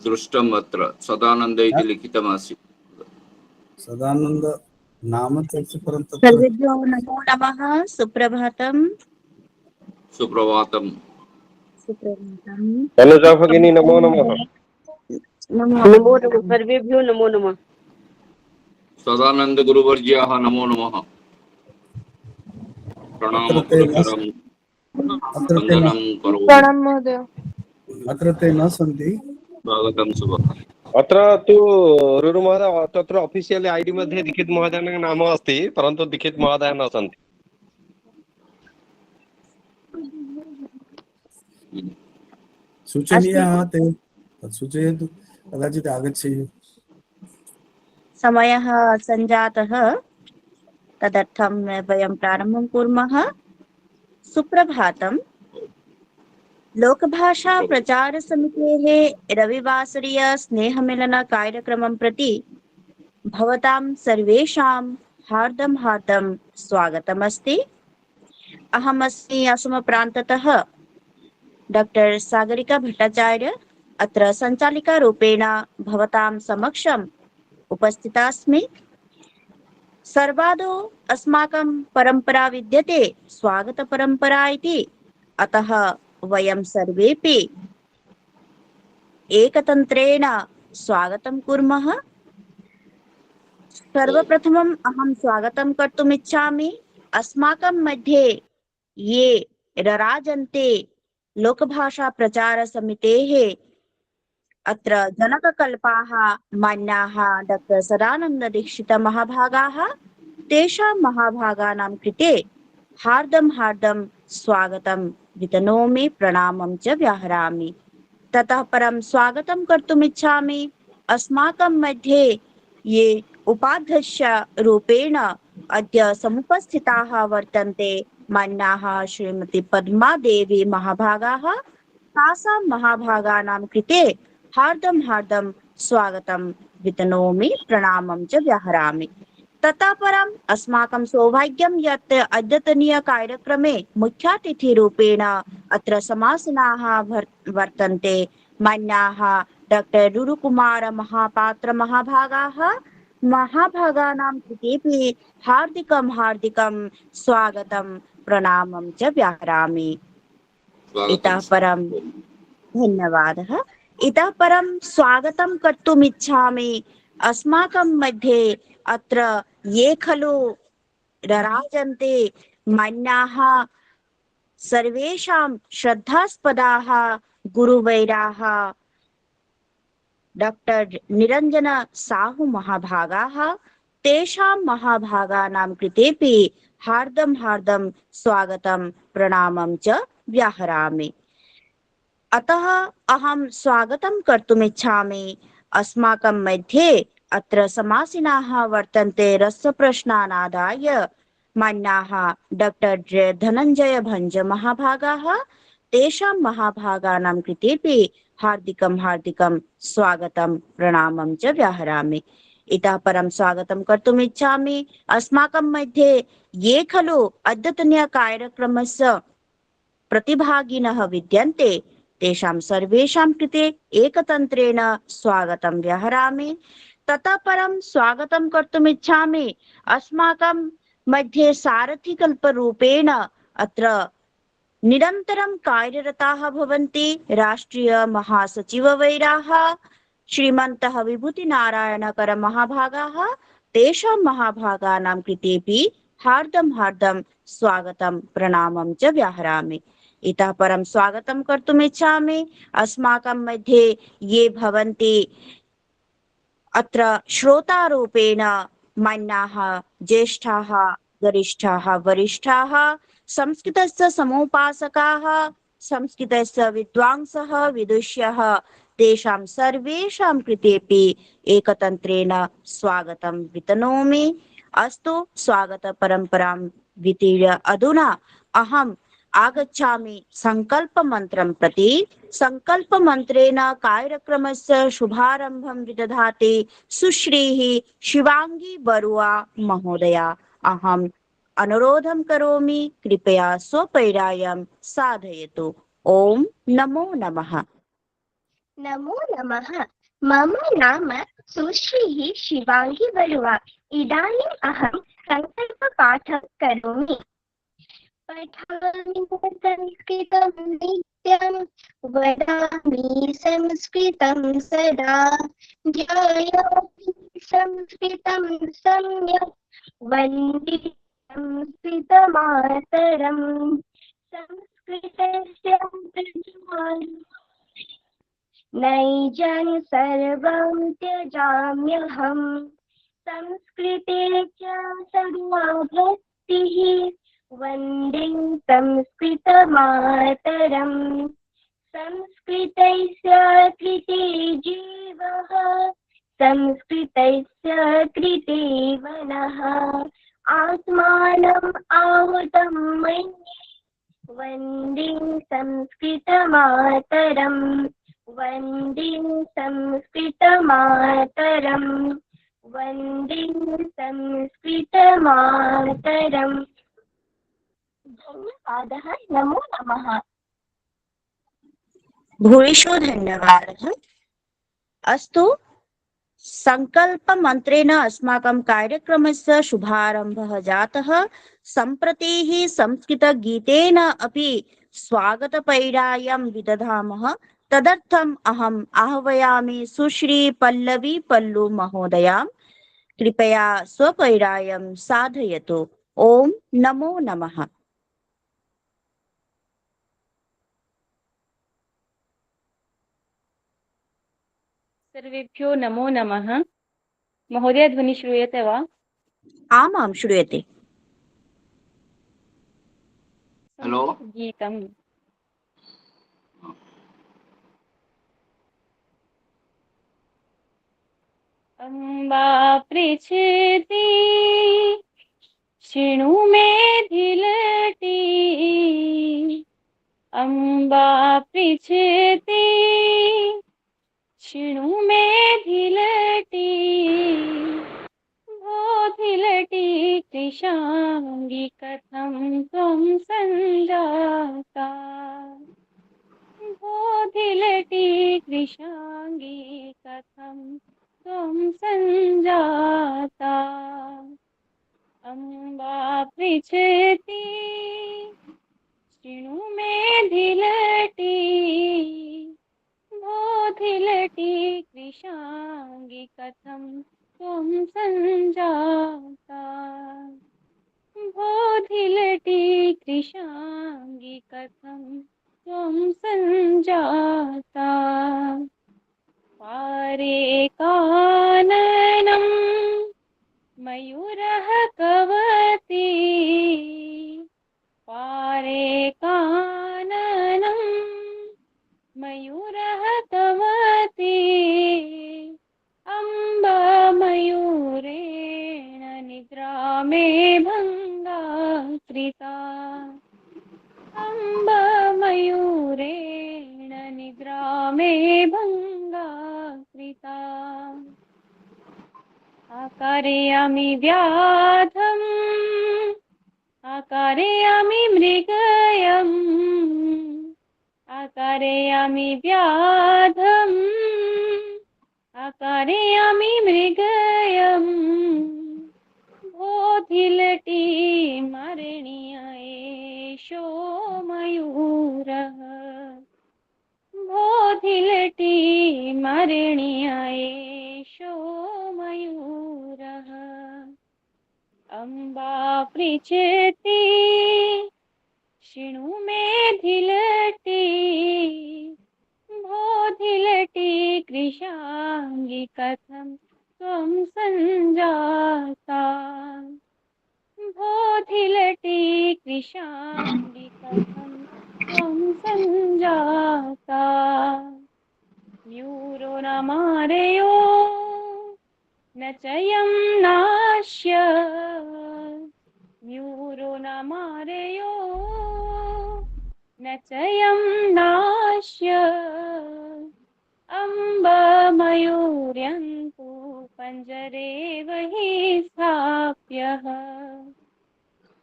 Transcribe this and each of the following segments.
दृष्टम् अत्र सदानंद इति लिखितमासीत्। सदानंद नाम तस्य परं तत्र सर्वेभ्यो नमो नमः। सुप्रभातम्। सुप्रभातम्। सुप्रभातम्। तनुजा भगिनी नमो नमः। नमो नमो नमः। नमः सर्वेभ्यो नमो नमः। सदानंद गुरुवर्याः नमो नमः। प्रणाम पुरस्सरं वन्दनं करोमि। प्रणाम महोदय। अत्र ते न सन्ति। स्वागतं शुभम्। अत्र तु रुरु महोदय तत्र ऑफिशियली आईडी मध्ये दीक्षित महोदयः नाम अस्ति, परन्तु दीक्षित महोदयः न सन्ति। सूचनीयाः ते तत् सूचयतु, कदाचित् आगच्छेयुः। समयः सञ्जातः, तदर्थं वयं प्रारम्भं कुर्मः। सुप्रभातम्। लोकभाषा प्रचार समितेः रविवासरीय स्नेहमिलन कार्यक्रमं प्रति भवतां सर्वेषां हार्दं स्वागतमस्ति। अहमस्मि असमप्रान्ततः डॉक्टर सागरिका भट्टाचार्य, अत्र सञ्चालिका रूपेण भवतां समक्षम् उपस्थितास्मि। सर्वादौ अस्माकं परम्परा विद्यते स्वागतपरम्परा इति, अतः वयं सर्वेपि एकतन्त्रेण स्वागतं कुर्मः। सर्वप्रथमम् अहं स्वागतं कर्तुम् इच्छामि अस्माकं मध्ये ये रराजन्ते लोकभाषा प्रचार समितेः अत्र जनककल्पाः मान्याः डॉक्टर सदानंद दीक्षित महाभागाः, तेषां महाभागानां कृते हार्दं स्वागतं वितनोमि, प्रणामं च व्याहरामि। ततः परं स्वागतं कर्तुम् इच्छामि अस्माकं मध्ये ये उपाध्यक्ष रूपेण अद्य समुपस्थिताः वर्तन्ते मान्याः श्रीमती पद्मा देवी महाभागाः, तासां महाभागानां कृते हार्दं स्वागतं वितनोमि, प्रणामं च व्याहरामि। ततः परम् अस्माकं सौभाग्यं यत् अद्यतनीय कार्यक्रमे मुख्यातिथिरूपेण अत्र समासीनाः वर्तन्ते मान्याः डॉक्टर रुरुकुमार महापात्र महाभागाः, महाभागानां कृतेपि हार्दिकं स्वागतं प्रणामं च व्याहरामि। इतः परं धन्यवादः। इतः परं स्वागतं कर्तुम् इच्छामि अस्माकं मध्ये अत्र ये खलु रराजन्ते मान्याः सर्वेषां श्रद्धास्पदाः गुरुवैराः डॉक्टर निरंजन साहू महाभागाः, तेषां महाभागानां कृतेपि हार्दं स्वागतं प्रणामं च व्याहरामि। अतः अहं स्वागतं कर्तुम् इच्छामि अस्माकं मध्ये अत्र समासीनाः वर्तन्ते रसप्रश्नानादाय मान्याः डॉक्टर धनंजय भंज महाभागाः, तेषां महाभागानां कृतेपि हार्दिकं स्वागतं प्रणामं च व्याहरामि। इतः परं स्वागतं कर्तुम् इच्छामि अस्माकं मध्ये ये खलु अद्यतनीय कार्यक्रमस्य प्रतिभागिनः विद्यन्ते, तेषां सर्वेषां कृते एकतन्त्रेण स्वागतं व्याहरामि। ततः परं स्वागतं कर्तुम् इच्छामि अस्माकं मध्ये सारथिकल्परूपेण अत्र निरन्तरं कार्यरताः भवन्ति राष्ट्रीय महासचिववैराः श्रीमन्तः विभूतिनारायणकर महाभागाः, तेषां महाभागानां कृतेपि हार्दं स्वागतं प्रणामं च व्याहरामि। इतः परं स्वागतं कर्तुम् इच्छामि अस्माकं मध्ये ये भवन्ति अत्र श्रोतारूपेण मान्याः ज्येष्ठाः गरिष्ठाः वरिष्ठाः संस्कृतस्य समुपासकाः, संस्कृतस्य विद्वांसः विदुष्यः, तेषां सर्वेषां कृतेपि एकतन्त्रेण स्वागतं वितनोमि। अस्तु, स्वागतपरम्परां वितीर्य अधुना अहम् आगच्छामि संकल्पमन्त्रं प्रति। संकल्पमन्त्रेण कार्यक्रमस्य शुभारम्भं विदधाति सुश्रीः शिवांगी बरुआ महोदया। अहम् अनुरोधं करोमि, कृपया स्वपैरायं साधयतु। ओम नमो नमः। नमो नमः। मम नाम सुश्रीः शिवांगी बरुवा। इदानीम् अहं सङ्कल्पपाठं करोमि। पठामि संस्कृतं नित्यं, वदामि संस्कृतं सदा। ध्यायामि संस्कृतं सम्यक्, वन्दे संस्कृतमातरम्। संस्कृतस्य प्रचारं नैजं सर्वं त्यजाम्यहम्। संस्कृते च सदा भक्तिः, वन्दे संस्कृतमातरम्। संस्कृतस्य कृते जीवः, संस्कृतस्य कृते मनः। आत्मानम् आहुतं मन्ये, वन्दे संस्कृतमातरम्। वन्दे संस्कृतमातरम्। वन्दे संस्कृतमातरम्। धन्यवादः। नमो नमः। भूरिशो धन्यवादः। अस्तु, सङ्कल्पमन्त्रेण अस्माकं कार्यक्रमस्य शुभारम्भः जातः। सम्प्रति संस्कृतगीतेन अपि स्वागतपैरायं विदधामः। तदर्थम् अहम् आह्वयामि सुश्री पल्लवी पल्लू महोदयां। कृपया स्वपैरायं साधयतु। ओम नमो नमः। सर्वेभ्यो नमो नमः। महोदय, ध्वनि श्रूयते वा? आमां श्रूयते। हेलो। गीतम्। अम्बा पृच्छति शृणु मे धिलटी। अम्बा पृच्छति शृणु मे धिलटी। धिलटी कृशाङ्गी कथं त्वं सञ्जाता। धिलटी कृशाङ्गी कथं त्वं सञ्जाता। अम्बा पृच्छति शृणु मे धिलटी। धिलटी कृशाङ्गी कथं त्वं सञ्जाता। धिलटी कृशाङ्गी कथं त्वं सञ्जाता। पारे काननं मयूरः कवति। पारे काननं मयूरः कवति। अम्बा मयूरेण निद्रा मे भङ्गा कृता। अम्बा मयूरेण निद्रा मे भङ्गा कृता। आकारयामि व्याधम्, आकारयामि मृगयम्। आकारयामि व्याधम्, आकारयामि मृगयम्। धिलटी मरणीय एषो मयूरः। धिलटी मरणीय एषो मयूरः। अम्बा पृच्छति शृणु मे धिलटी। धिलटी कृशाङ्गी कथं त्वं सञ्जाता। धिलटी कृशाङ्गी कथं त्वं सञ्जाता। म्यूरो न मारयो न चयं नाश्य। म्यूरो न मारयो न चयं नाश्य। अम्बा मयूर्यन्तु पञ्जरे वहि स्थाप्यः।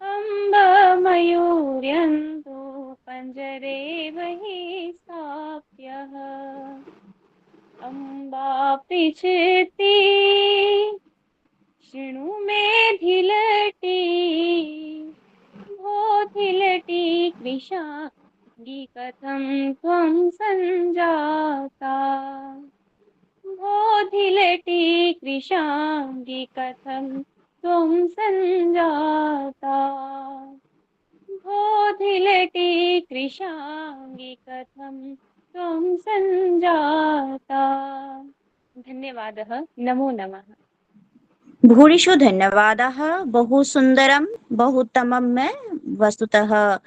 अम्बा मयूर्यन्तु पञ्जरे वहि स्थाप्यः। पृच्छति शृणु मे धिलटी भो धिलटी कृशाङ्गी कथं त्वं सञ्जाता भो धिलटी कृशाङ्गी कथं त्वं सञ्जाता भो धिलटी कृशाङ्गी कथं त्वं सञ्जाता। धन्यवादः। नमो नमः। भूरिषु धन्यवादाः। बहु सुन्दरं बहु उत्तमं मे वस्तुतः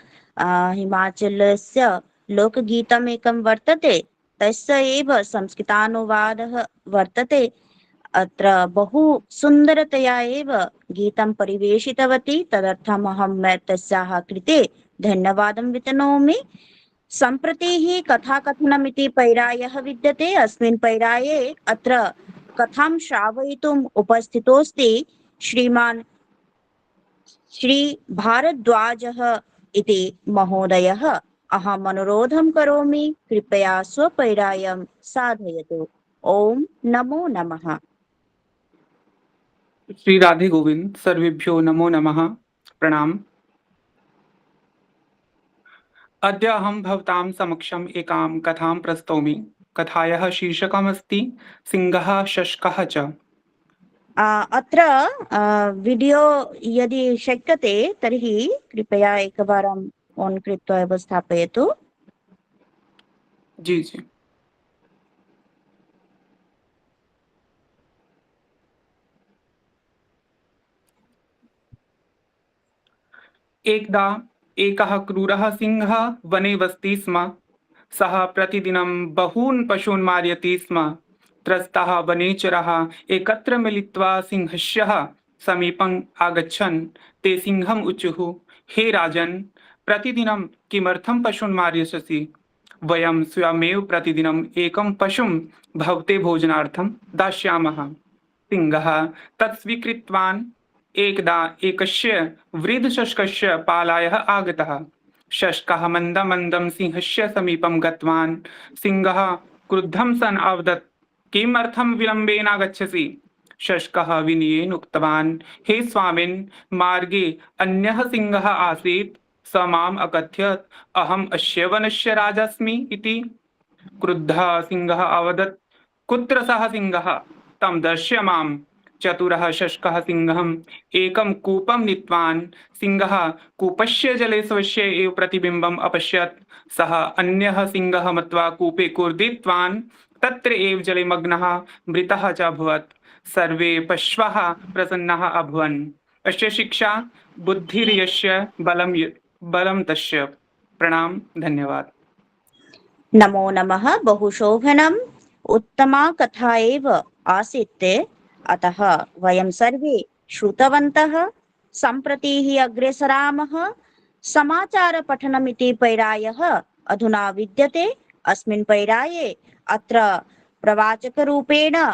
हिमाचलस्य लोकगीतम् एकं वर्तते, तस्य एव संस्कृतानुवादः वर्तते। अत्र बहु सुन्दरतया एव गीतं परिवेशितवती, तदर्थम् अहं तस्याः कृते धन्यवादं वितनोमि। सम्प्रति कथाकथनमिति पैरायः विद्यते। अस्मिन् पैराये अत्र कथां श्रावयितुम् उपस्थितोऽस्ति श्रीमान् श्री भारद्वाजः इति महोदयः। अहम् अनुरोधं करोमि, कृपया स्वपैरायं साधयतु। ओम नमो नमः। श्री राधे गोविंद सर्वेभ्यो नमो नमः। प्रणाम। अद्य अहं भवतां समक्षम् एकां कथां प्रस्तौमि। कथायाः शीर्षकमस्ति सिंहः शशकः च। अत्र वीडियो यदि शक्यते तर्हि कृपया एकवारम् ऑन कृत्वा एव स्थापयतु। जी जी। एकदा एकः क्रूरः सिंहः वने वसति स्म। सः प्रतिदिनं बहून् पशून् मारयति स्म। त्रस्ताः वनेचराः एकत्र मिलित्वा सिंहस्य समीपम् आगच्छन् ते सिंहम् उचुः, हे राजन्, प्रतिदिनं किमर्थं पशून् मारयसि? वयं स्वयमेव प्रतिदिनम् एकं पशुं भवते भोजनार्थं दास्यामः। सिंहः तत् स्वीकृतवान्। एकदा एकस्य वृद्धशशकस्य पालायः आगतः। शशकः मन्दं मन्दं सिंहस्य समीपं गतवान्। सिंहः क्रुद्धं सन् अवदत्, किमर्थं विलम्बेन आगच्छसि? शशकः विनयेन उक्तवान्, हे स्वामिन्, मार्गे अन्यः सिंहः आसीत्। स माम् अकथयत् अहम् अस्य वनस्य राजा अस्मि इति। क्रुद्धः सिंहः अवदत्, कुत्र सः सिंहः? तं दर्शय माम्। चतुरः शशकः सिंहम् एकं कूपं नीतवान्। सिंहः कूपस्य जले स्वस्य एव प्रतिबिम्बम् अपश्यत्। सः अन्यः सिंहः मत्वा कूपे कूर्दितवान्। तत्र एव जले मग्नः मृतः च अभवत्। सर्वे पशवः प्रसन्नाः अभवन्। अस्य शिक्षा बुद्धिर्यस्य बलं तस्य। प्रणाम। धन्यवाद। नमो नमः। बहु शोभनम्, उत्तमा कथा एव आसीत्। अतः वयं सर्वे श्रुतवन्तः। सम्प्रति अग्रेसरामः। समाचारपठनमिति पैरायः अधुना विद्यते। अस्मिन् पैराये अत्र प्रवाचकरूपेण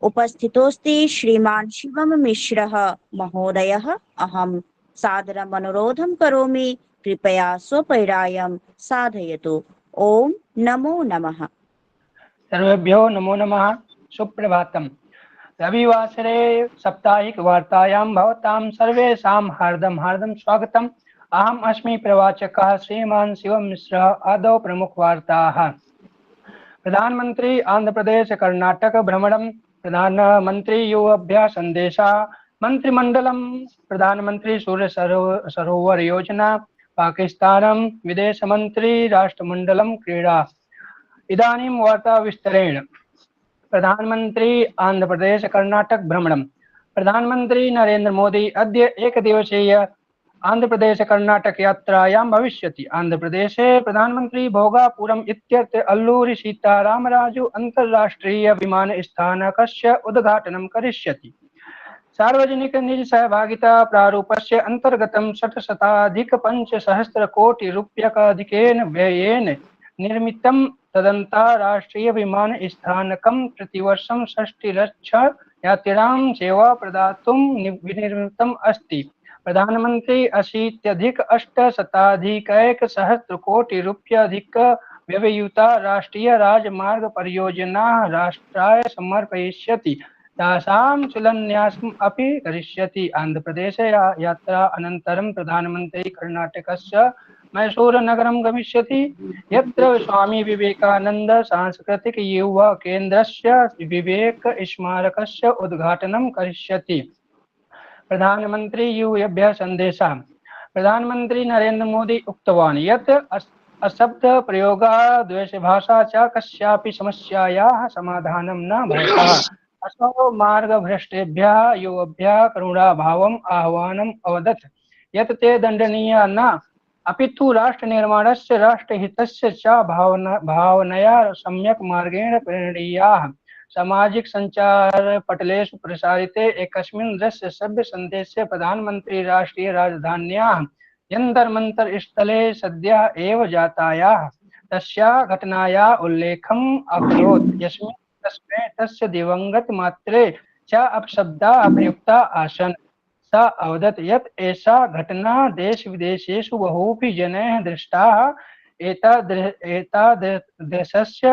उपस्थितोऽस्ति श्रीमान् शिवम मिश्रः महोदयः। अहं सादरम् अनुरोधं करोमि, कृपया स्वपैरायं साधयतु। ओम नमो नमः। सर्वेभ्यो नमो नमः। सुप्रभातम्। रविवासरे साप्ताहिक वार्तायां भवतां सर्वेषां हार्दं स्वागतम्। अहम् अस्मि प्रवाचकः श्रीमान् शिवम मिश्रः। आदौ प्रमुखवार्ताः। प्रधानमंत्री आंध्र प्रदेश कर्नाटक भ्रमणं, प्रधानमंत्री युवाभ्यः सन्देशः, मंत्रिमंडलं, प्रधानमंत्री सूर्य सरोवर योजना, पाकिस्तानं विदेशमंत्री राष्ट्रमंडलं क्रीडा। इदानीं वार्ता विस्तरेण। प्रधानमंत्री आंध्र प्रदेश कर्नाटक भ्रमणं। प्रधानमंत्री नरेंद्र मोदी अद्य एकदिवसीय आंध्र प्रदेश कर्नाटक यात्रायां भविष्यति। आंध्र प्रदेशे प्रधानमंत्री भोगापुरम् इत्यत्र अल्लूरी सीतारामराजु अंतर्राष्ट्रीय विमानस्थानकस्य उद्घाटनं करिष्यति। सार्वजनिक निज सहभागिता प्रारूपस्य अंतर्गतं 600,500 कोटि रूप्यकाधिकेन व्ययेन निर्मितं तदन्ताराष्ट्रीय विमानस्थानकं प्रतिवर्षं 60 लक्ष यात्रिणां सेवा प्रदातुं विनिर्मितम् अस्ति। प्रधानमंत्री 80,800 कोटि रूप्याधिक व्यवयुता राष्ट्रीय राजमार्ग परियोजना राष्ट्राय समर्पयिष्यति तासां शिलान्यासम् अपि करिष्यति। आन्ध्रप्रदेशे यात्रा अनन्तरं प्रधानमन्त्री कर्णाटकस्य मैसूरुनगरं गमिष्यति, यत्र स्वामी विवेकानन्द सांस्कृतिक युवा केन्द्रस्य विवेक स्मारकस्य उद्घाटनं करिष्यति। प्रधानमन्त्री युवभ्यः सन्देशः। प्रधानमन्त्री नरेन्द्र मोदी उक्तवान् यत् अशब्दप्रयोगः द्वेषभाषा च कस्यापि समस्यायाः समाधानं न भवतः। असौ मार्गभ्रष्टेभ्यः युवभ्यः करुणाभावम् आह्वानम् अवदत् यत् ते दण्डनीया न अपितु राष्ट्रनिर्माणस्य राष्ट्रहितस्य च भावनया सम्यक् मार्गेण प्रेरणीयाः। सामाजिक संचार पटलेषु प्रसारिते एकस्मिन् दृश्य श्रव्य सन्देशे प्रधानमन्त्री राष्ट्रीय राजधान्याः जन्तर् मन्तर् स्थले सद्यः एव जातायाः तस्याः घटनायाः उल्लेखम् अकरोत्, यस्मिन् तस्मै तस्य दिवङ्गत मात्रे च अपशब्दाः प्रयुक्ता आसन्। स अवदत् यत् एषा घटना देश विदेशेषु बहुभिः जनैः दृष्टाः। एतादृशस्य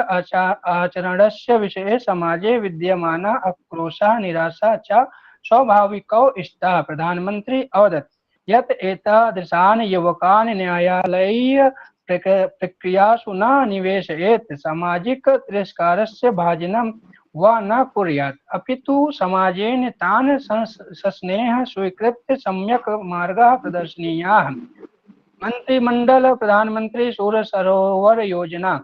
आचरणस्य विषये समाजे विद्यमाना आक्रोशः निराशा च स्वाभाविकौ स्तः। प्रधानमन्त्री अवदत् यत् एतादृशान् युवकान् न्यायालयीय प्रक्रियासु न निवेशयेत्, सामाजिक तिरस्कारस्य भाजनं वा न कुर्यात्, अपितु समाजेन तान् सस्नेह स्वीकृत्य सम्यक् मार्गः प्रदर्शनीयाः। मंत्रिमंडल प्रधानमंत्री सूर्य सरोवर योजना।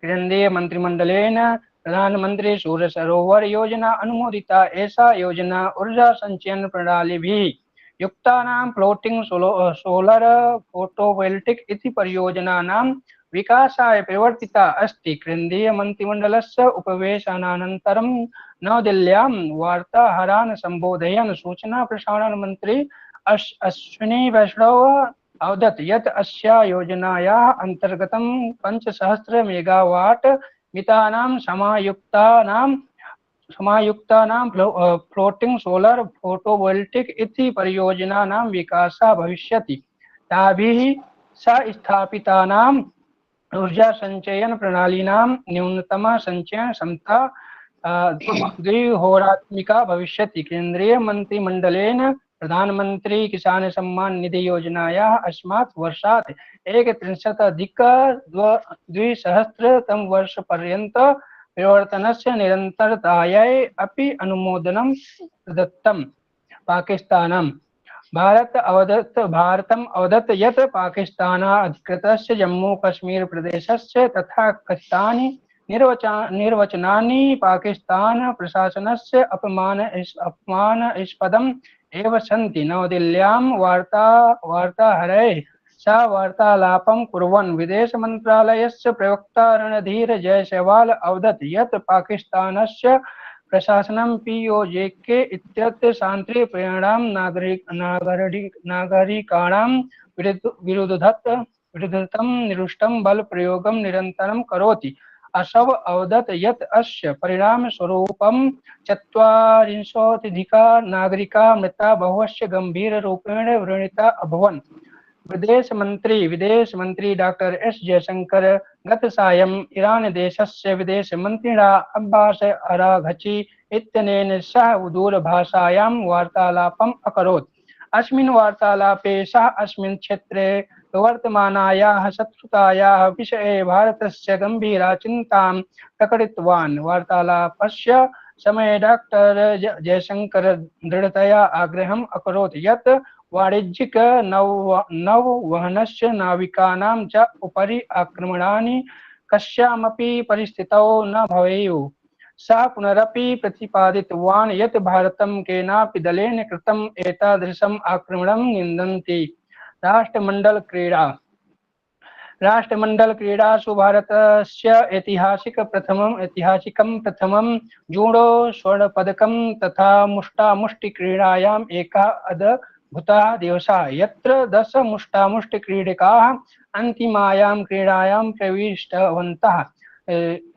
केंद्रीय मंत्रिमंडलेन प्रधानमंत्री सूर्य सरोवर योजना अनुमोदिता। एषा योजना ऊर्जा संचयन प्रणालीभिः युक्तानां फ्लोटिंग सोलर फोटोवोल्टिक इति परियोजनानां विकासाय प्रवर्तिता अस्ति। केन्द्रीय मंत्रिमंडलस्य उपवेशनानन्तरं नवदिल्ल्यां वार्ताहरान् सम्बोधयन् सूचना प्रसारण मंत्री अश्विनी वैष्णव अवदत् यत् अस्या योजनायाः अन्तर्गतं 5,000 मेगावाट मितानां समायुक्तानां फ्लोटिंग सोलर फोटोवोल्टिक इति परियोजनानां विकासः भविष्यति। ताभिः स्थापितानां ऊर्जा संचयन प्रणालीनां न्यूनतम संचयन क्षमता 2 होरात्मिका भविष्यति। केन्द्रीय मंत्रिमंडलेन प्रधानमंत्री किसान सम्मान निधि योजनायाः अस्मात् वर्षात् 31-अधिक-2000 वर्षपर्यन्त परिवर्तनस्य निरन्तरतायै अपि अनुमोदनं प्रदत्तम्। पाकिस्तानम्। भारतम् अवदत् यत् पाकिस्तानाधिकृतस्य जम्मू कश्मीर प्रदेशस्य तथा कथितानि निर्वचनानि पाकिस्तान प्रशासनस्य अपमानास्पदम् एव सन्ति। नवदिल्ल्यां वार्ताहरैः सह वार्तालापं कुर्वन् विदेश मन्त्रालयस्य प्रवक्ता रणधीर जयसवाल अवदत् यत् पाकिस्तानस्य प्रशासनं POJK इत्यत्र शान्तिप्रियाणां नागरिकाणां विरुद्धं निरुष्टं बलप्रयोगं निरन्तरं करोति। असौ अवदत् यत् अस्य परिणामस्वरूपं 40,000-अधिका नागरिकाः मृता, बहवश्च गम्भीररूपेण व्रणिता अभवन्। विदेश मंत्री डॉक्टर एस जयशंकर गतसायं ईरान देशस्य विदेशमन्त्रिणा अब्बास अराघची इत्यनेन सह दूरभाषायां वार्तालापम् अकरोत्। अस्मिन् वार्तालापे सः अस्मिन् क्षेत्रे वर्तमानायाः शत्रुतायाः विषये भारतस्य गम्भीरा चिन्तां प्रकटितवान्। वार्तालापस्य समये डॉक्टर जयशंकर दृढतया आग्रहम् अकरोत् यत् वाणिज्यिक नौवहनस्य नाविकानां च उपरि आक्रमणानि कस्यामपि परिस्थितौ न भवेयुः। सः पुनरपि प्रतिपादितवान् यत् भारतं केनापि दलेन कृतम् एतादृशम् आक्रमणं निन्दन्ति। राष्ट्रमंडल क्रीडासु भारतस्य ऐतिहासिकं प्रथमं जूडो स्वर्णपदकं तथा मुष्टामुष्टिक्रीडायाम् एकः अद्भुतः दिवसः, यत्र 10 मुष्टामुष्टिक्रीडकाः अन्तिमायां क्रीडायां प्रविष्टवन्तः।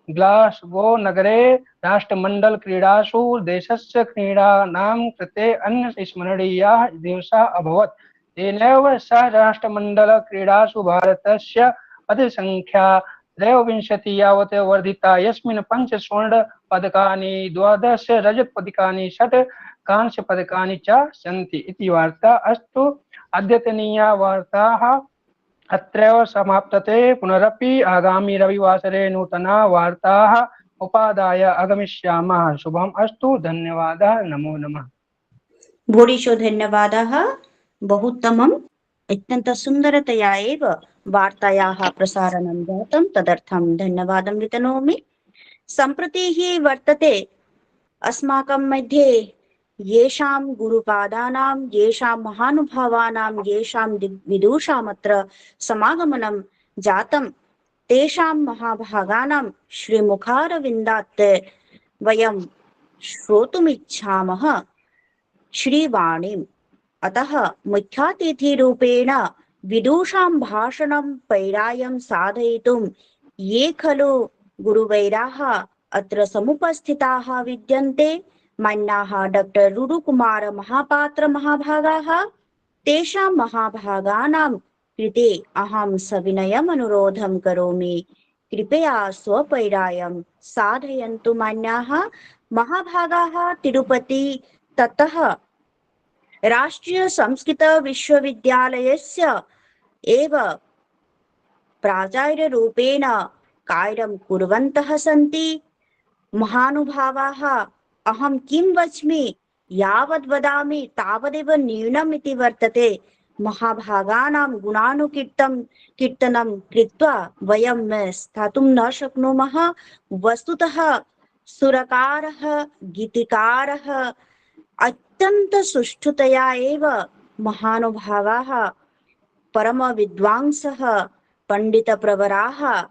ग्लासगो नगरे राष्ट्रमंडल क्रीडासु देशस्य क्रीडानां कृते अन्यस्मरणीयः दिवसः अभवत्। तेनैव सह राष्ट्रमंडल क्रीडासु भारतस्य पदकसंख्या त्रयोविंशति यावत् वर्धिता, यस्मिन् 5 स्वर्णपदकानि 12 रजतपदकानि 6 कांस्यपदकानि च सन्ति इति वार्ता। अस्तु, अद्यतनीया वार्ताः अत्रैव समाप्यते। पुनरपि आगामि रविवासरे नूतना वार्ताः उपादाय आगमिष्यामः। शुभम् अस्तु, धन्यवादः, नमो नमः। भूरिशो धन्यवादः, बहु उत्तमम्। अत्यन्तसुन्दरतया एव वार्तायाः प्रसारणं जातं, तदर्थं धन्यवादं वितनोमि। सम्प्रति हि वर्तते अस्माकं मध्ये येषां गुरुपादानां, येषां महानुभावानां, येषां विदुषामत्र समागमनं जातं, तेषां महाभागानां श्रीमुखारविन्दात् वयं श्रोतुमिच्छामः श्रीवाणीम्। अतः मुख्यातिथिरूपेण विदुषां भाषणं पैरायं साधयितुं ये खलु गुरुवैराः अत्र समुपस्थिताः विद्यन्ते, मान्याः डॉक्टर रुडुकुमार महापात्र महाभागाः, तेषां महाभागानां कृते अहं सविनयम् अनुरोधं करोमि, कृपया स्वपैरायं साधयन्तु। मान्याः महाभागाः तिरुपति ततः राष्ट्रीय संस्कृत विश्वविद्यालयस्य एव प्राचार्यरूपेण कार्यं कुर्वन्तः सन्ति। महानुभावाः, अहं किं वच्मि, यावद् वदामि तावदेव न्यूनम् इति वर्तते। महाभागानां कीर्तनं कृत्वा वयं स्थातुं न शक्नुमः। वस्तुतः सुरकारः, गीतिकारः अत्यन्त सुष्ठुतया एव महानुभावाः, परमविद्वांसः, पंडितप्रवराः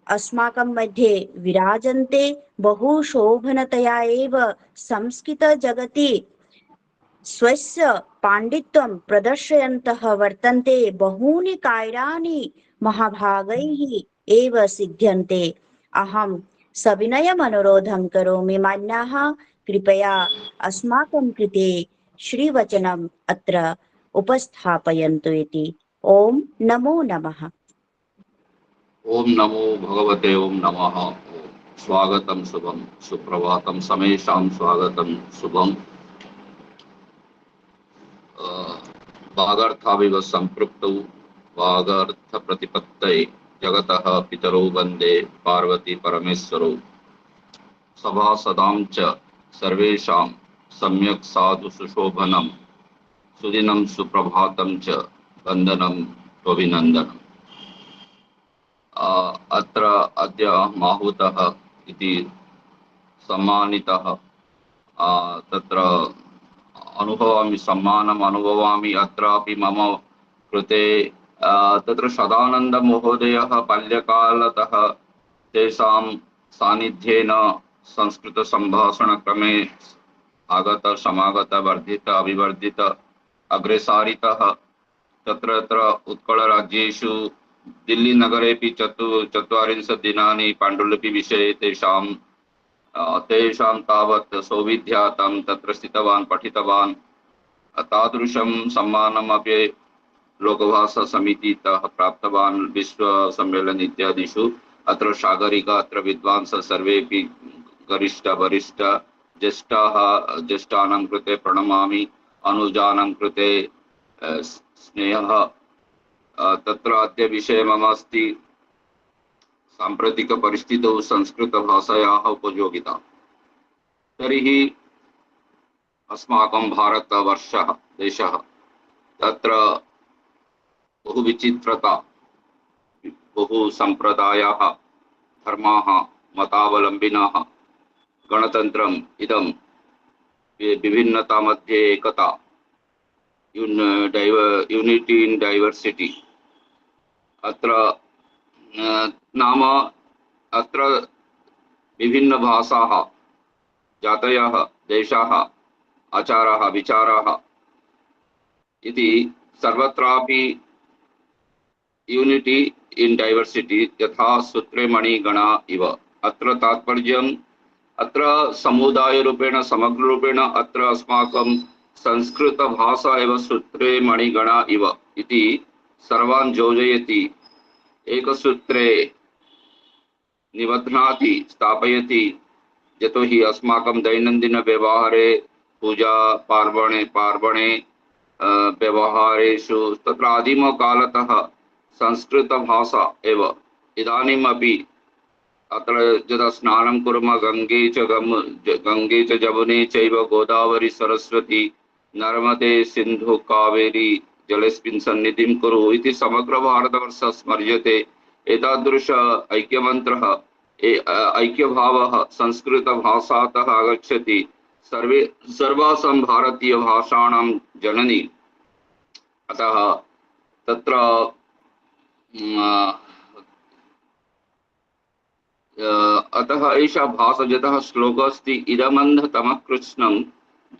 अस्माकं मध्ये विराजन्ते। बहु शोभनतया एव संस्कृत जगति स्वस्य पाण्डित्यं प्रदर्शयन्तः वर्तन्ते। बहूनि कार्याणि महाभागैः एव सिद्ध्यन्ते। अहं सविनयम् अनुरोधं करोमि, मान्याः, कृपया अस्माकं कृते श्रीवचनम् अत्र उपस्थापयन्तु इति। ओम नमो नमः। ओम नमो भगवते ओम नमः। स्वागतं शुभम सुप्रभातं समेषां स्वागतं शुभम। वागर्थाविव संपृक्तौ वागर्थ प्रतिपत्तये जगतः पितरौ वन्दे पार्वती परमेश्वरौ। सभासदां च सर्वेषां सम्यक् साधु सुशोभनं सुदिनं सुप्रभातं च वन्दनं अभिनन्दनम्। अत्र अद्य माहुतः इति सम्मानितः तत्र अनुभवामि, सम्मानम् अनुभवामि। अत्रापि मम कृते तत्र सदानन्द महोदयः बाल्यकालतः तेषां सान्निध्येन संस्कृत संभाषणक्रमे आगत समागत वर्धित अभिवर्धित अग्रेसारितः तत्र उत्कलराज्येषु दिल्ली नगरेपि 40 दिनानि पाण्डुलिपि विषये तेषां तावत् सौविध्यातं तत्र स्थितवान् पठितवान्। तादृशं सम्मानमपि लोकभाषा समितितः प्राप्तवान्। विश्वसम्मेलन इत्यादिषु अत्र सागरिका अत्र विद्वांसः सर्वेपि गरिष्ठ वरिष्ठ ज्येष्ठानां कृते प्रणमामि। अनुजानां कृते स्नेहः। तत्र अद्य विषय मम अस्ति साम्प्रतिक परिस्थितौ संस्कृत भाषायाः उपयोगिता। तर्हि अस्माकं भारतवर्षः देशः तत्र बहु विचित्रता, बहु सम्प्रदायाः, धर्माः, मतावलम्बिनः, गणतन्त्रम् इदं विभिन्नता मध्ये एकता, यूनिटी इन डाइवर्सिटी। अत्र नाम अत्र विभिन्न भाषाः, जातयः, देशाः, आचाराः, विचाराः इति सर्वत्रापि यूनिटी इन डाइवर्सिटी यथा सूत्रे मणिगणा इव। अत्र तात्पर्यम् अत्र समुदायरूपेण समग्ररूपेण अत्र अस्माकं संस्कृत भाषा एव सूत्रे मणिगणा इव इति सर्वान् योजयति। एकसूत्रे निबध्नाति स्थापयति यतो हि अस्माकं दैनन्दिन व्यवहारे पूजा पार्वणे व्यवहारेषु तत्र आदिमकालतः संस्कृतभाषा एव इदानीमपि अत्र यदा स्नानं कुर्मः गंगे च जमुने चैव गोदावरी सरस्वती नर्मदे सिन्धु कावेरी जलेस्मिन् सन्निधिं कुरु इति समग्र भारतवर्षः स्मर्यते। एतादृश ऐक्यमन्त्रः ऐक्यभावः संस्कृतभाषातः आगच्छति। सर्वासां भारतीयभाषाणां जननी। अतः तत्र अतः एषा भाषा यतः श्लोकः अस्ति इदमन्धतमः कृष्णं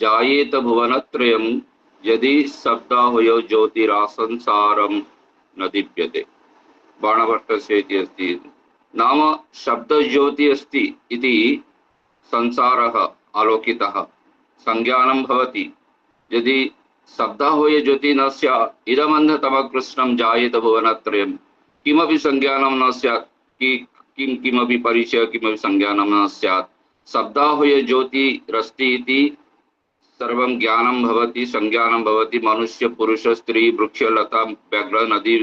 जायेत भुवनत्रयं यदि शब्दाह्वयो ज्योतिरासंसारं न दीप्यते। बाणभट्टस्य इति अस्ति। नाम शब्दज्योति अस्ति इति संसारः आलोकितः संज्ञानं भवति। यदि शब्दाह्वय ज्योति न स्यात् इदमन्धतमः कृष्णं जायेत भुवनत्रयं किमपि संज्ञानं न स्यात् किमपि परिचय किमपि संज्ञानं न स्यात्। शब्दाह्वय ज्योतिरस्ति इति सर्वं ज्ञानं भवति संज्ञानं भवति। मनुष्य पुरुष स्त्री वृक्ष लता व्याघ्र नदी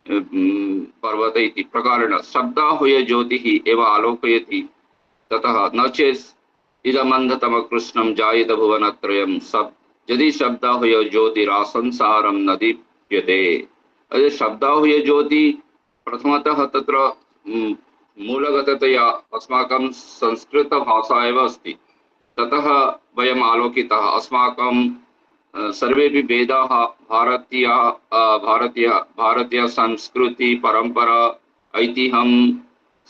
पर्वत इति प्रकारेण शब्दाह्वय ज्योतिः एव आलोकयति। ततः न चेत् इदमन्धतमः कृष्णं जायेत भुवनत्रयं यदि शब्दाह्वय ज्योतिरासंसारं न दीप्यते। शब्दाह्वय ज्योति प्रथमतः तत्र मूलगततया अस्माकं संस्कृतभाषा एव अस्ति। ततः वयम् आलोकितः। अस्माकं सर्वेपि वेदाः भारतीय संस्कृति परंपरा ऐतिह्यं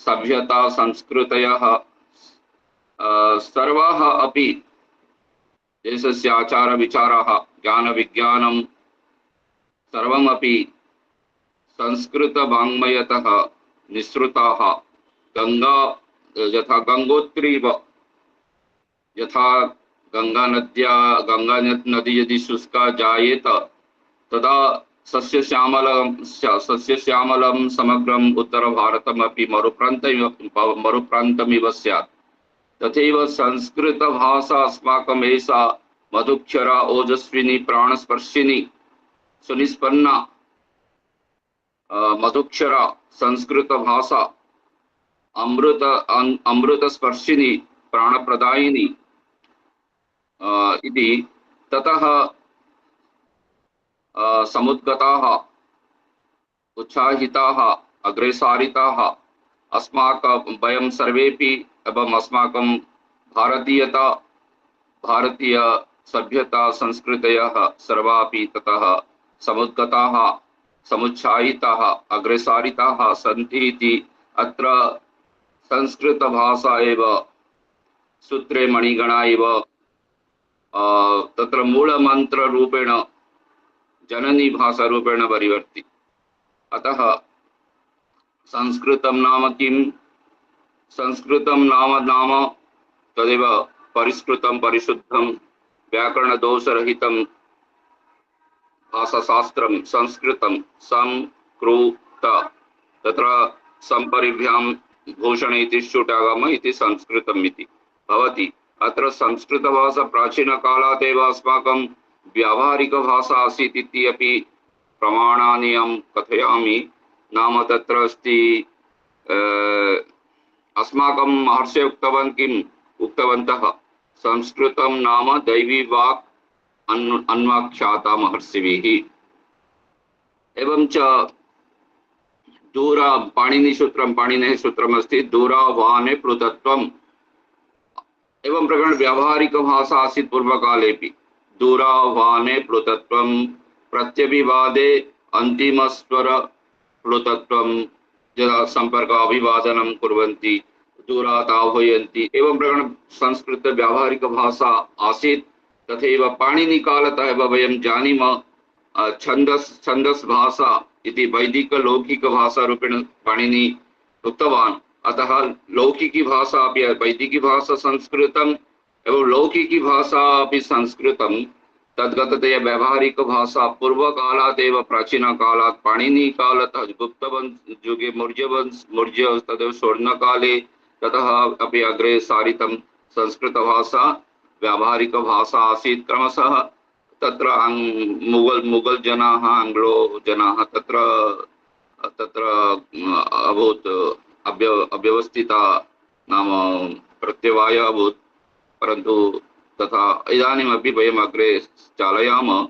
सभ्यता संस्कृतयः सर्वाः अपि देशस्य आचार विचाराः ज्ञान विज्ञानं सर्वमपि संस्कृत वाङ्मयतः निःसृताः। गंगा यथा गंगोत्रीव यथा गंगा नदी यदि शुष्का जायेत तदा सस्यश्यामलं समग्रम् उत्तरभारतमपि मरुप्रान्तमिव स्यात्। तथैव संस्कृतभाषा अस्माकम् एषा मधुक्षरा ओजस्विनी प्राणस्पर्शिनी सुनिष्पन्ना मधुक्षरा संस्कृतभाषा अमृतस्पर्शिनी प्राणप्रदायिनी इति। ततः समुद्गताः उत्साहिताः अग्रेसारिताः अस्माकं वयं सर्वेपि एवं अस्माकं भारतीय सभ्यता संस्कृतयः सर्वापि ततः समुद्गताः समुत्साहिताः अग्रेसारिताः सन्ति इति। अत्र संस्कृतभाषा एव सूत्रे मणिगणा इव तत्र मूलमन्त्ररूपेण जननी भाषारूपेण परिवर्ति। अतः संस्कृतं नाम किं? संस्कृतं नाम तदेव परिष्कृतं परिशुद्धं व्याकरणदोषरहितं भाषाशास्त्रं संस्कृतं संकृत तत्र संपरिभ्यां भूषण इति ष्टुटागम इति संस्कृतम् इति भवति। अत्र संस्कृतभाषा प्राचीनकालात् एव अस्माकं व्यावहारिकभाषा आसीत् इति अपि प्रमाणानि अहं कथयामि। नाम तत्र अस्ति अस्माकं महर्षयः उक्तवन्तः संस्कृतं नाम दैवी वाक् अन्वाख्याता महर्षिभिः। एवं च पाणिनेः सूत्रम् अस्ति दूराह्वाने पृथक्त्वम्। एवं प्रकार व्यावहारिक भाषा आसीत् पूर्वकालेपि। दूराह्वाने पृथक्त्वं प्रत्यभिवादे अन्तिमस्वर पृथक्त्वं यदा संपर्क अभिवादनं कुर्वन्ति दूरात् आह्वयन्ति। एवं प्रकार संस्कृत व्यावहारिक भाषा आसीत्। तथैव पाणिनिकालतः एव वयं जानीमः छन्दस् भाषा इति वैदिक लौकिक भाषा रूपेण पाणिनि उक्तवान्। अतः लौकिकी भाषा अपि वैदिकी भाषा संस्कृतम् एवं लौकिकी भाषा अपि संस्कृतं तद्गततया व्यावहारिक भाषा पूर्वकालात् एव प्राचीनकालात् पाणिनिकालतः गुप्तवंश युगे मौर्य तदेव स्वर्णकाले ततः अपि अग्रे सारितं संस्कृतभाषा व्यावहारिक भाषा आसीत्। क्रमशः तत्र मुगल जनाः आङ्ग्लो जनाः तत्र अभूत् अव्यवस्थिता नाम प्रत्यवाय अभूत्, परन्तु तथा इदानीमपि वयम् अग्रे चालयामः।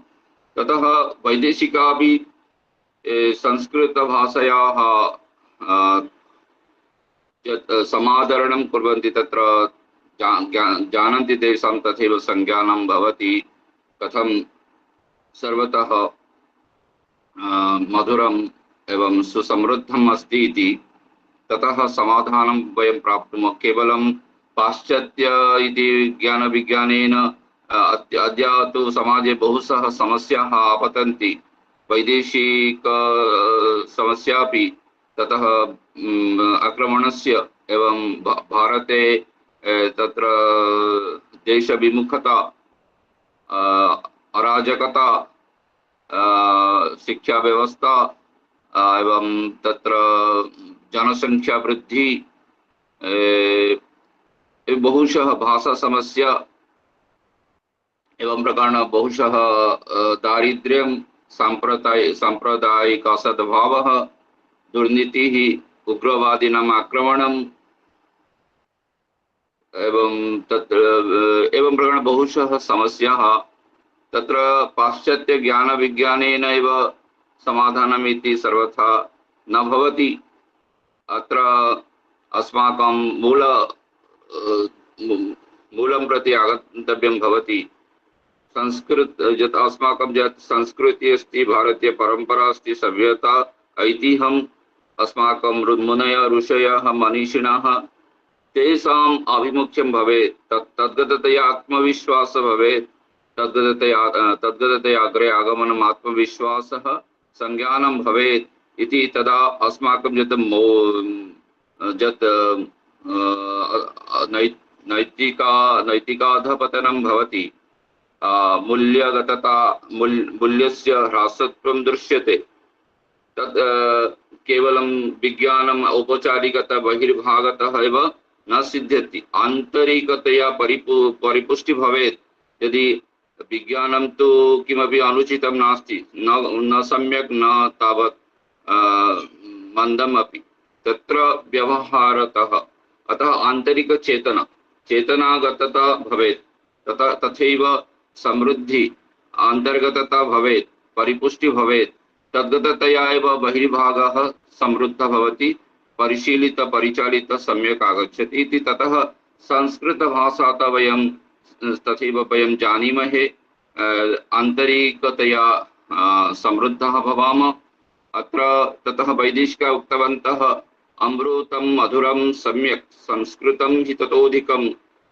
ततः वैदेशिकापि संस्कृतभाषायाः यत् समादरणं कुर्वन्ति, तत्र जानन्ति तेषां तथैव संज्ञानं भवति, कथं सर्वतः मधुरम् एवं सुसमृद्धम् अस्ति इति। ततः समाधानं वयं प्राप्नुमः। केवलं पाश्चात्य इति ज्ञानविज्ञानेन अद्य तु समाजे बहुशः समस्याः आपतन्ति, वैदेशिक समस्यापि ततः आक्रमणस्य एवं भारते तत्र देशविमुखता अराजकता शिक्षा व्यवस्था एवं तत्र जनसंख्या वृद्धि बहुशः भाषा समस्या एवं प्रकारेण बहुशः दारिद्र्यं सांप्रदायिक असद्भावः दुर्नीतिः उग्रवादिनाम् आक्रमणम् एवं तत्र एवं प्रकारेण बहुशः समस्याः तत्र पाश्चात्य ज्ञान विज्ञानेन एव समाधानम् इति सर्वथा न भवति। अत्र अस्माकं मूलं प्रति आगन्तव्यं भवति। संस्कृत यत् अस्माकं यत् संस्कृति अस्ति, भारतीय परंपरा अस्ति, सभ्यता ऐतिह्यम् अस्माकं मुनयः ऋषयः मनीषिणः तेषाम् आभिमुख्यं भवेत्, तद्गततया आत्मविश्वासः भवेत्, तद्गततया अग्रे आगमनम् आत्मविश्वासः संज्ञानं भवेत् इति। तदा अस्माकं यत् नैतिकाधपतनं भवति, मूल्यस्य ह्रासत्वं दृश्यते। तत् केवलं विज्ञानम् औपचारिकता बहिर्भागतः एव न सिद्ध्यति, आन्तरिकतया परिपुष्टि भवेत्। यदि विज्ञानं तु किमपि अनुचितं नास्ति, न सम्यक् न तावत् मन्दम् अपि, तत्र व्यवहारतः अतः चेतनागतता भवेत्, तथैव समृद्धि अन्तर्गतता भवेत्, परिपुष्टि भवेत्। तद्गततया एव बहिर्भागः समृद्धः भवति, परिशीलित परिचालित सम्यक् आगच्छति इति। ततः संस्कृतभाषातः वयं तथैव वयं जानीमहे आन्तरिकतया समृद्धः भवामः। अत्र ततः वैदेशिकाः उक्तवन्तः अमृतं मधुरं सम्यक् संस्कृतं हि ततोऽधिकं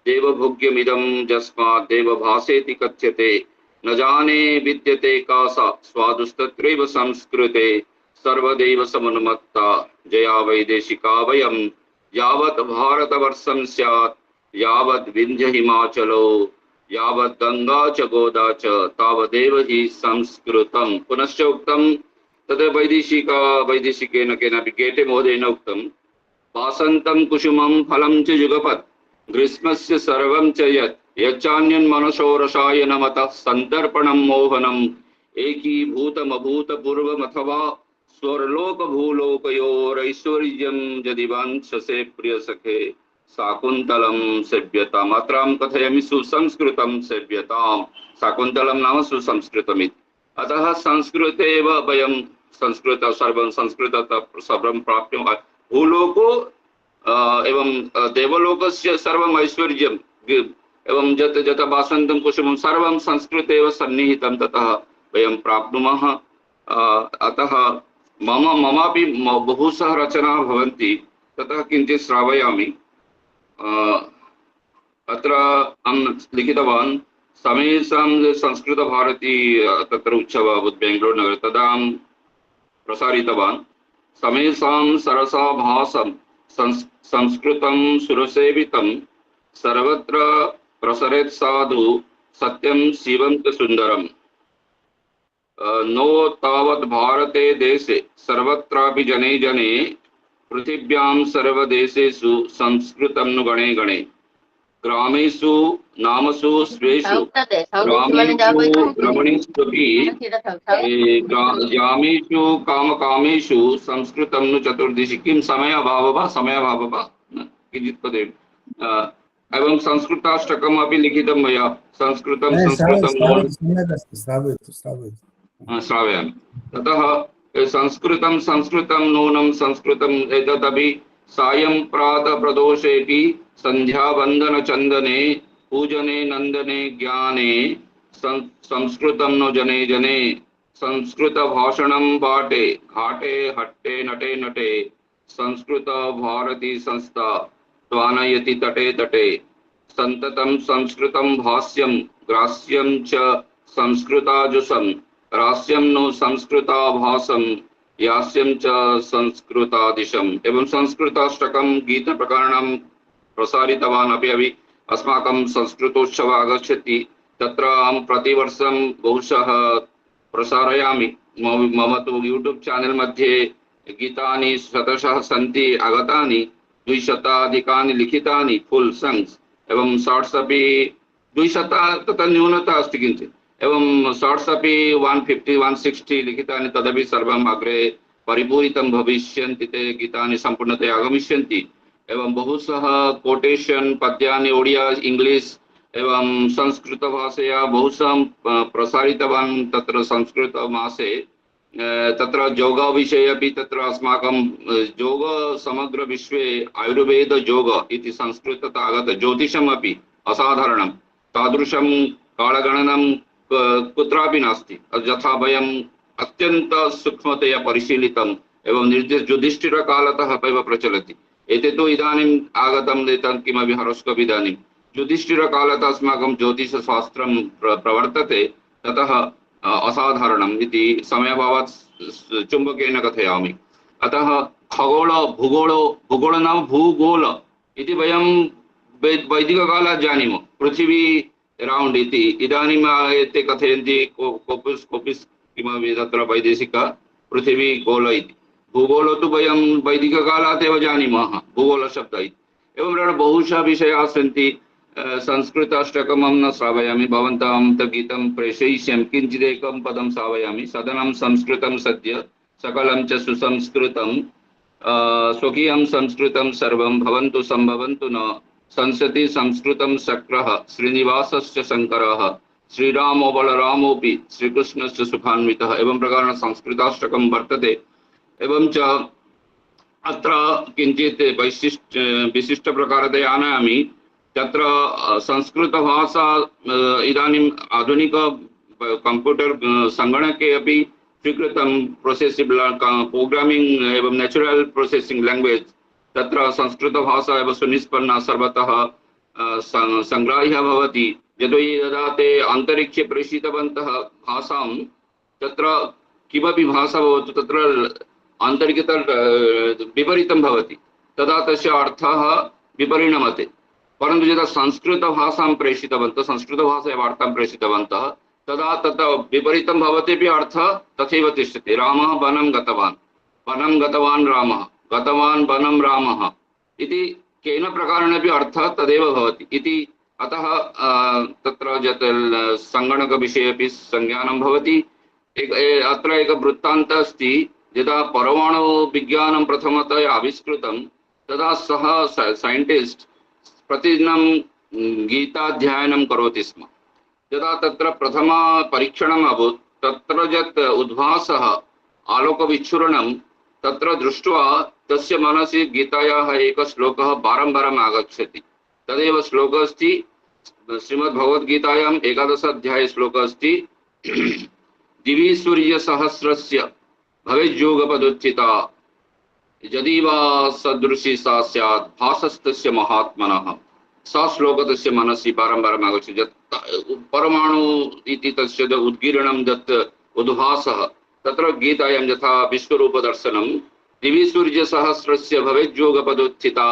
देवभोग्यमिदं यस्मात् देवभाषेति कथ्यते। न जाने विद्यते का सा स्वादुस्तत्रैव संस्कृते सर्वदैव समुन्मत्ता जया वैदेशिका वयं यावत् भारतवर्षं स्यात् यावत् विंध्य हिमाचलो यावत् गंगा च गोदा च तावदेव हि संस्कृतं। पुनश्च उक्तं तद् वैदेशिकेन केनापि गेटे महोदयेन उक्तं वासन्तं कुसुमं फलं च युगपत् ग्रीष्मस्य सर्वं च यच्चान्यन् मनसो रसायनमतः सन्तर्पणं मोहनम् एकीभूतमभूतपूर्वमथवा स्वर्लोक भूलोकयोरैश्वर्यं यदि वंशसे प्रिय सखे शाकुन्तलं सेव्यताम्। अत्रां कथयामि सुसंस्कृतं सेव्यताम्। शाकुन्तलं नाम सुसंस्कृतमिति। अतः संस्कृते एव वयं संस्कृततः सर्वं प्राप्नुमः। भूलोको एवं देवलोकस्य सर्वम् ऐश्वर्यम् एवं यत् वासन्तं कुसुमं सर्वं संस्कृते एव सन्निहितं, ततः वयं प्राप्नुमः। अतः ममापि बहुशः रचनाः भवन्ति, ततः किञ्चित् श्रावयामि। अत्र अहं लिखितवान् समेषां संस्कृतभारती तत्र उत्सवः अभूत् बेङ्गलूरुनगरे, तदा अहं प्रसारितवान् समेषां सरसा भासं संस्कृतं सुरसेवितं सर्वत्र प्रसरेत् साधु सत्यं शिवं च सुन्दरम् नो तावत् भारते देशे सर्वत्रापि जने जने पृथिव्यां सर्वदेशेषु संस्कृतं नु गणे गणे ग्रामेषु नामसु स्वेषु ग्रामेषु रमणीष्वपि ग्रामेषु कामकामेषु संस्कृतं नु चतुर्दिशि किं समयाभावः वा किञ्चित् वदेत् एवं संस्कृताष्टकम् अपि लिखितं मया संस्कृतं सम्यक् अस्ति, श्रावयतु श्रावयतु। श्रावयामि ततः संस्कृतं नूनं संस्कृतम् एतदपि सायं प्रातः प्रदोषेऽपि संध्यावन्दन चन्दने पूजने नन्दने ज्ञाने संस्कृतं नो जने जने संस्कृत भाषणं बाटे घाटे हट्टे नटे नटे संस्कृत भारती संस्था त्वानयति तटे तटे संततं संस्कृतं भाष्यं ग्राह्यं च संस्कृताजुषं रास्यं नो संस्कृताभासं यास्यं च संस्कृतादिशम् एवं संस्कृताष्टकं गीतप्रकारणं प्रसारितवान् अपि अस्माकं संस्कृतोत्सवः आगच्छति तत्र अहं प्रतिवर्षं बहुशः प्रसारयामि मम तु यूट्यूब चैनल मध्ये गीतानि शतशः सन्ति आगतानि 200 लिखितानि फुल सॉन्ग्स एवं शॉर्ट्स अपि 200 तथा न्यूनता अस्ति किञ्चित् एवं शॉर्ट्स अपि 150-160 लिखितानि तदपि सर्वम् अग्रे परिपूरितं भविष्यन्ति ते गीतानि सम्पूर्णतया आगमिष्यन्ति एवं बहुशः कोटेशन पद्यानि ओडिया इंग्लिश एवं संस्कृत भाषया बहुशः प्रसारितवान् तत्र संस्कृत मासे तत्र योग विषये अपि तत्र अस्माकं योग समग्र विश्वे आयुर्वेद योग इति संस्कृततः आगत ज्योतिषम् अपि असाधारणं तादृशं कालगणनं कुत्रापि नास्ति यथा वयम् अत्यन्त सूक्ष्मतया परिशीलितम् एवं युधिष्ठिरकालतः एव प्रचलति एते तु इदानीम् आगतं एतत् किमपि हॉरोस्कोप इदानीं युधिष्ठिरकालतः अस्माकं ज्योतिषशास्त्रं प्रवर्तते ततः असाधारणम् इति समयाभावात् चुम्बकेन कथयामि अतः खगोल भूगोल नाम भूगोल इति वयं वैदिककालात् जानीमः पृथिवी राउंड इति इदानीम् एते कथयन्ति कोपिस् किमपि तत्र वैदेशिक पृथिवी गोल इति भूगोल तु वयं वैदिककालात् एव जानीमः भूगोलशब्दः इति एवं बहुशः विषयाः सन्ति संस्कृत अष्टकम् न श्रावयामि भवन्तं तत् गीतं प्रेषयिष्यामि किञ्चिदेकं पदं श्रावयामि सदनं संस्कृतं सद्य सकलं च सुसंस्कृतं स्वकीयं संस्कृतं सर्वं भवन्तु संभवन्तु न संसति संस्कृतं शक्रः श्रीनिवासश्च शङ्करः श्रीरामो बलरामोऽपि श्रीकृष्णश्च सुखान्वितः एवं प्रकारेण संस्कृताष्टकं वर्तते एवं च अत्र किञ्चित् विशिष्टप्रकारतया आनयामि तत्र संस्कृतभाषा इदानीम् आधुनिक कंप्यूटर संगणके अपि स्वीकृतं प्रोसेसिबल प्रोग्रामिंग एवं नेचुरल प्रोसेसिंग लैंग्वेज तत्र संस्कृतभाषा एव सुनिष्पन्ना सर्वतः संग्राह्य भवति यतोहि यदा ते अन्तरिक्षे प्रेषितवन्तः भाषां तत्र किमपि भाषा भवतु तत्र अन्तरिक्षतः विपरीतं भवति तदा तस्य अर्थः विपरिणमते परन्तु यदा संस्कृतभाषां प्रेषितवन्तः संस्कृतभाषया वार्तां प्रेषितवन्तः तदा तत् विपरीतं भवत्यपि अर्थः तथैव तिष्ठति रामः वनं गतवान् रामः गतवान् वनं रामः इति केन प्रकारेणापि अर्थः तदेव भवति इति अतः तत्र यत् सङ्गणकविषये अपि संज्ञानं भवति अत्र एक वृत्तान्तः अस्ति यदा परमाणु विज्ञानं प्रथमतया आविष्कृतं तदा सः साइंटिस्ट प्रतिदिनं गीताध्ययनं करोति स्म यदा तत्र प्रथम परीक्षणम् अभूत् तत्र यत् उद्भासः आलोकविच्छुरणं तत्र दृष्ट्वा तस्य मनसि गीतायाः एकः श्लोकः बारम्बारम् आगच्छति तदेव श्लोकः अस्ति श्रीमद्भगवद्गीतायाम् 11 अध्याये श्लोकः अस्ति दिवि सूर्यसहस्रस्य भवेज्योगपदुत्थिता यदि वा सदृशी सा स्यात् भासस्तस्य महात्मनः सा श्लोक तस्य मनसि बारम्बारम् आगच्छति परमाणु इति तस्य उद्गीर्णं यत् उद्भासः तत्र गीतायां यथा विश्वरूपदर्शनं दिवि सूर्यसहस्रस्य भवेज्योगपदुत्थिता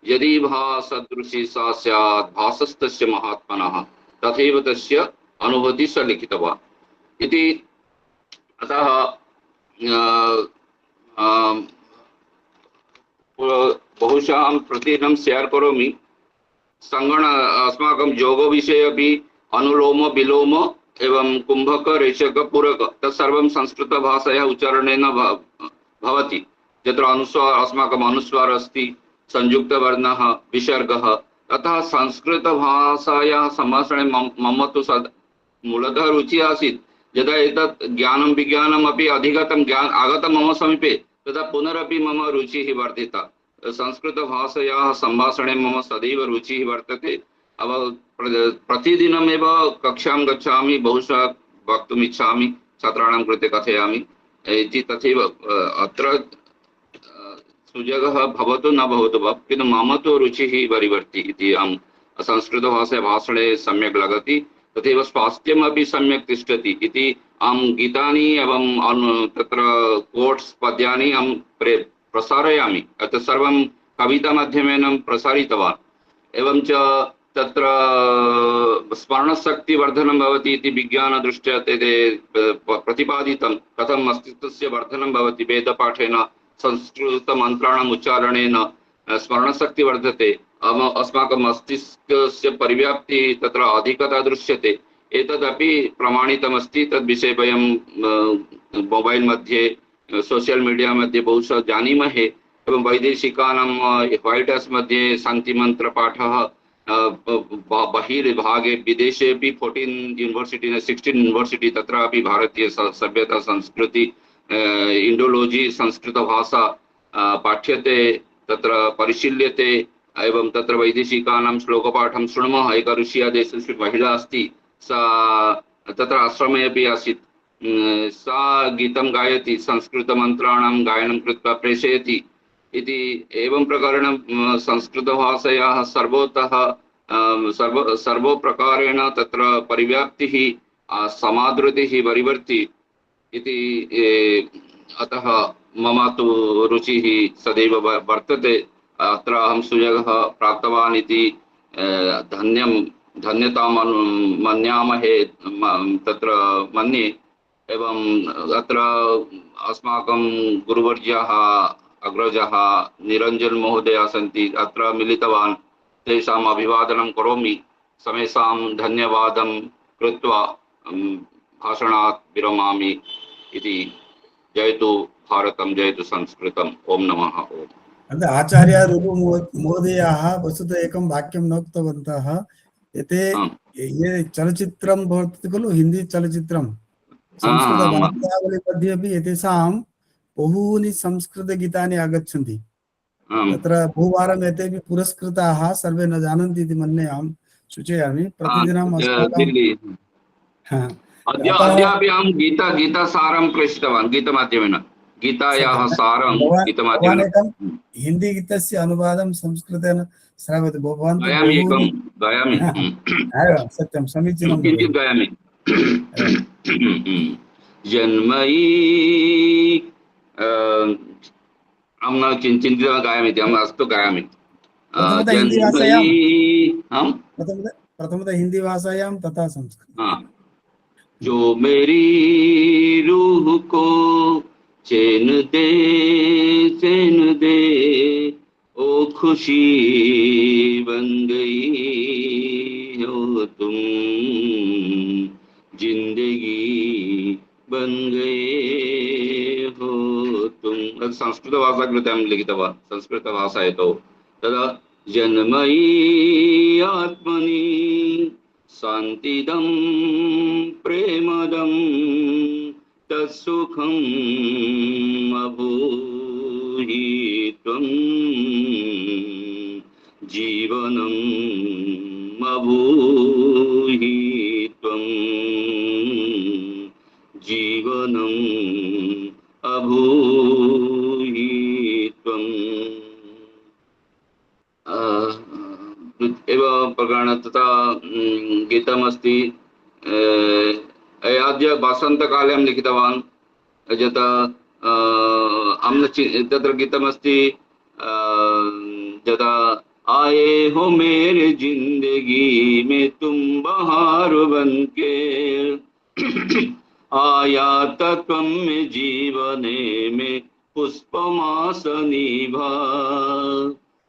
यदि भा सदृशी सा स्यात् भासस्तस्य महात्मनः तथैव तस्य अनुभूतिः स लिखितवान् इति। अतः बहुशः अहं प्रतिदिनं शेर् करोमि। अस्माकं योगविषये अपि अनुलोम विलोम एवं कुम्भक रेचक पूरक तत्सर्वं संस्कृतभाषायाः उच्चारणेन भवति। यत्र अनुस्वार अस्माकम् अनुस्वार अस्ति, संयुक्तवर्णः, विसर्गः। अतः संस्कृतभाषायाः सम्भाषणे मम तु मूलतः रुचिः आसीत्। यदा एतत् ज्ञानं विज्ञानम् अपि अधिगतं आगतं मम समीपे, तदा पुनरपि मम रुचिः वर्धिता। संस्कृतभाषायाः सम्भाषणे मम सदैव रुचिः वर्तते। प्रतिदिनमेव कक्षां गच्छामि, बहुशः वक्तुम् इच्छामि, छात्राणां कृते कथयामि इति। तथैव अत्र सुयोगः भवतु न भवतु वा, किन्तु मम तु रुचिः परिवर्ति इति। अहं संस्कृतभाषा भाषणे सम्यक् लगति, तथैव स्वास्थ्यमपि सम्यक् तिष्ठति इति। अहं गीतानि एवं तत्र कोट्स् पद्यानि अहं प्रसारयामि। तत् सर्वं कवितामाध्यमेन प्रसारितवान्। एवं च तत्र स्मरणशक्तिवर्धनं भवति इति विज्ञानदृष्ट्या ते प्रतिपादितं। कथं मस्तिष्कस्य वर्धनं भवति वेदपाठेन, संस्कृतमन्त्राणाम् उच्चारणेन स्मरणशक्ति वर्धते। अस्माकं मस्तिष्कस्य परिव्याप्तिः तत्र अधिकता दृश्यते। एतदपि प्रमाणितमस्ति। तद्विषये वयं मोबैल् मध्ये, सोशल मीडिया मध्ये बहुशः जानीमहे। एवं वैदेशिकानां व्हाइट हाउस मध्ये शान्तिमन्त्रपाठः बहिर्भागे विदेशे अपि 14 यूनिवर्सिटी 16 यूनिवर्सिटी तत्रापि भारतीय सभ्यता संस्कृति इंडोलॉजी संस्कृतभाषा पाठ्यते, तत्र परिशील्यते। एवं तत्र वैदेशिकानां श्लोकपाठं शृणुमः। एका रुषिया देशस्य महिला अस्ति, सा तत्र आश्रमे अपि आसीत्। सा गीतं गायति, संस्कृतमन्त्राणां गायनं कृत्वा प्रेषयति इति। एवं प्रकारेण संस्कृतभाषायाः सर्वप्रकारेण तत्र परिव्याप्तिः समादृतिः परिवर्ति इति। अतः मम तु रुचिः सदैव वर्तते। अत्र अहं सुयोगः प्राप्तवान् इति धन्यतां मन्यामहे, तत्र मन्ये। एवं अत्र अस्माकं गुरुवर्याः अग्रजः निरञ्जन महोदयः सन्ति, अत्र मिलितवान्। तेषाम् अभिवादनं करोमि, समेषां धन्यवादं कृत्वा भाषणात् विरमामि इति। जयतु भारतं, जयतु संस्कृतम्। ओम नमः। ओम। अतः आचार्य रुरु महोदयाः वस्तुतः एकं वाक्यं नोक्तवन्तः। एते ये चलचित्रं भवति खलु, हिन्दी चलचित्रं, संस्कृतवार्तावली मध्ये अपि एतेषां बहूनि संस्कृतगीतानि आगच्छन्ति। तत्र बहुवारम् एतेपि पुरस्कृताः, सर्वे न जानन्ति इति मन्ये। अहं सूचयामि प्रतिदिनम् अद्यापि अहं गीतासारं प्रेषितवान् गीतमाध्यमेन। गीतायाः सारं गीतमाध्यमेन। हिन्दी गीतस्य अनुवादं संस्कृतेन श्रावयति भवान्? गायामि। सत्यं, समीचीनं। किञ्चित् गायामि। जन्मयि अहं न किञ्चित् गायामि इति। अहम् अस्तु गायामि। प्रथमतः हिंदी भाषायां तथा संस्कृत। जो मेरी रूह को चैन दे ओ खुशी बन गई हो तुम, जिंदगी बन गए हो तुम। संस्कृत भाषा कृते लिखितवान्, संस्कृत भाषा हेतौ। तदा जन्मयि आत्मनि शान्तिदं प्रेमदं तत्सुखम् अभूहि त्वं, जीवनम् अभूहि त्वं, जीवनम् अभूहि त्वं। एवं प्रकारेण तथा गीतमस्ति। अद्य वसन्तकाले अहं लिखितवान्। यथा तत्र गीतमस्ति, यदा आए हो मेरे जिंदगी में तुम बहार बनके, आया तत्वम में जीवने में पुष्पमास निभा,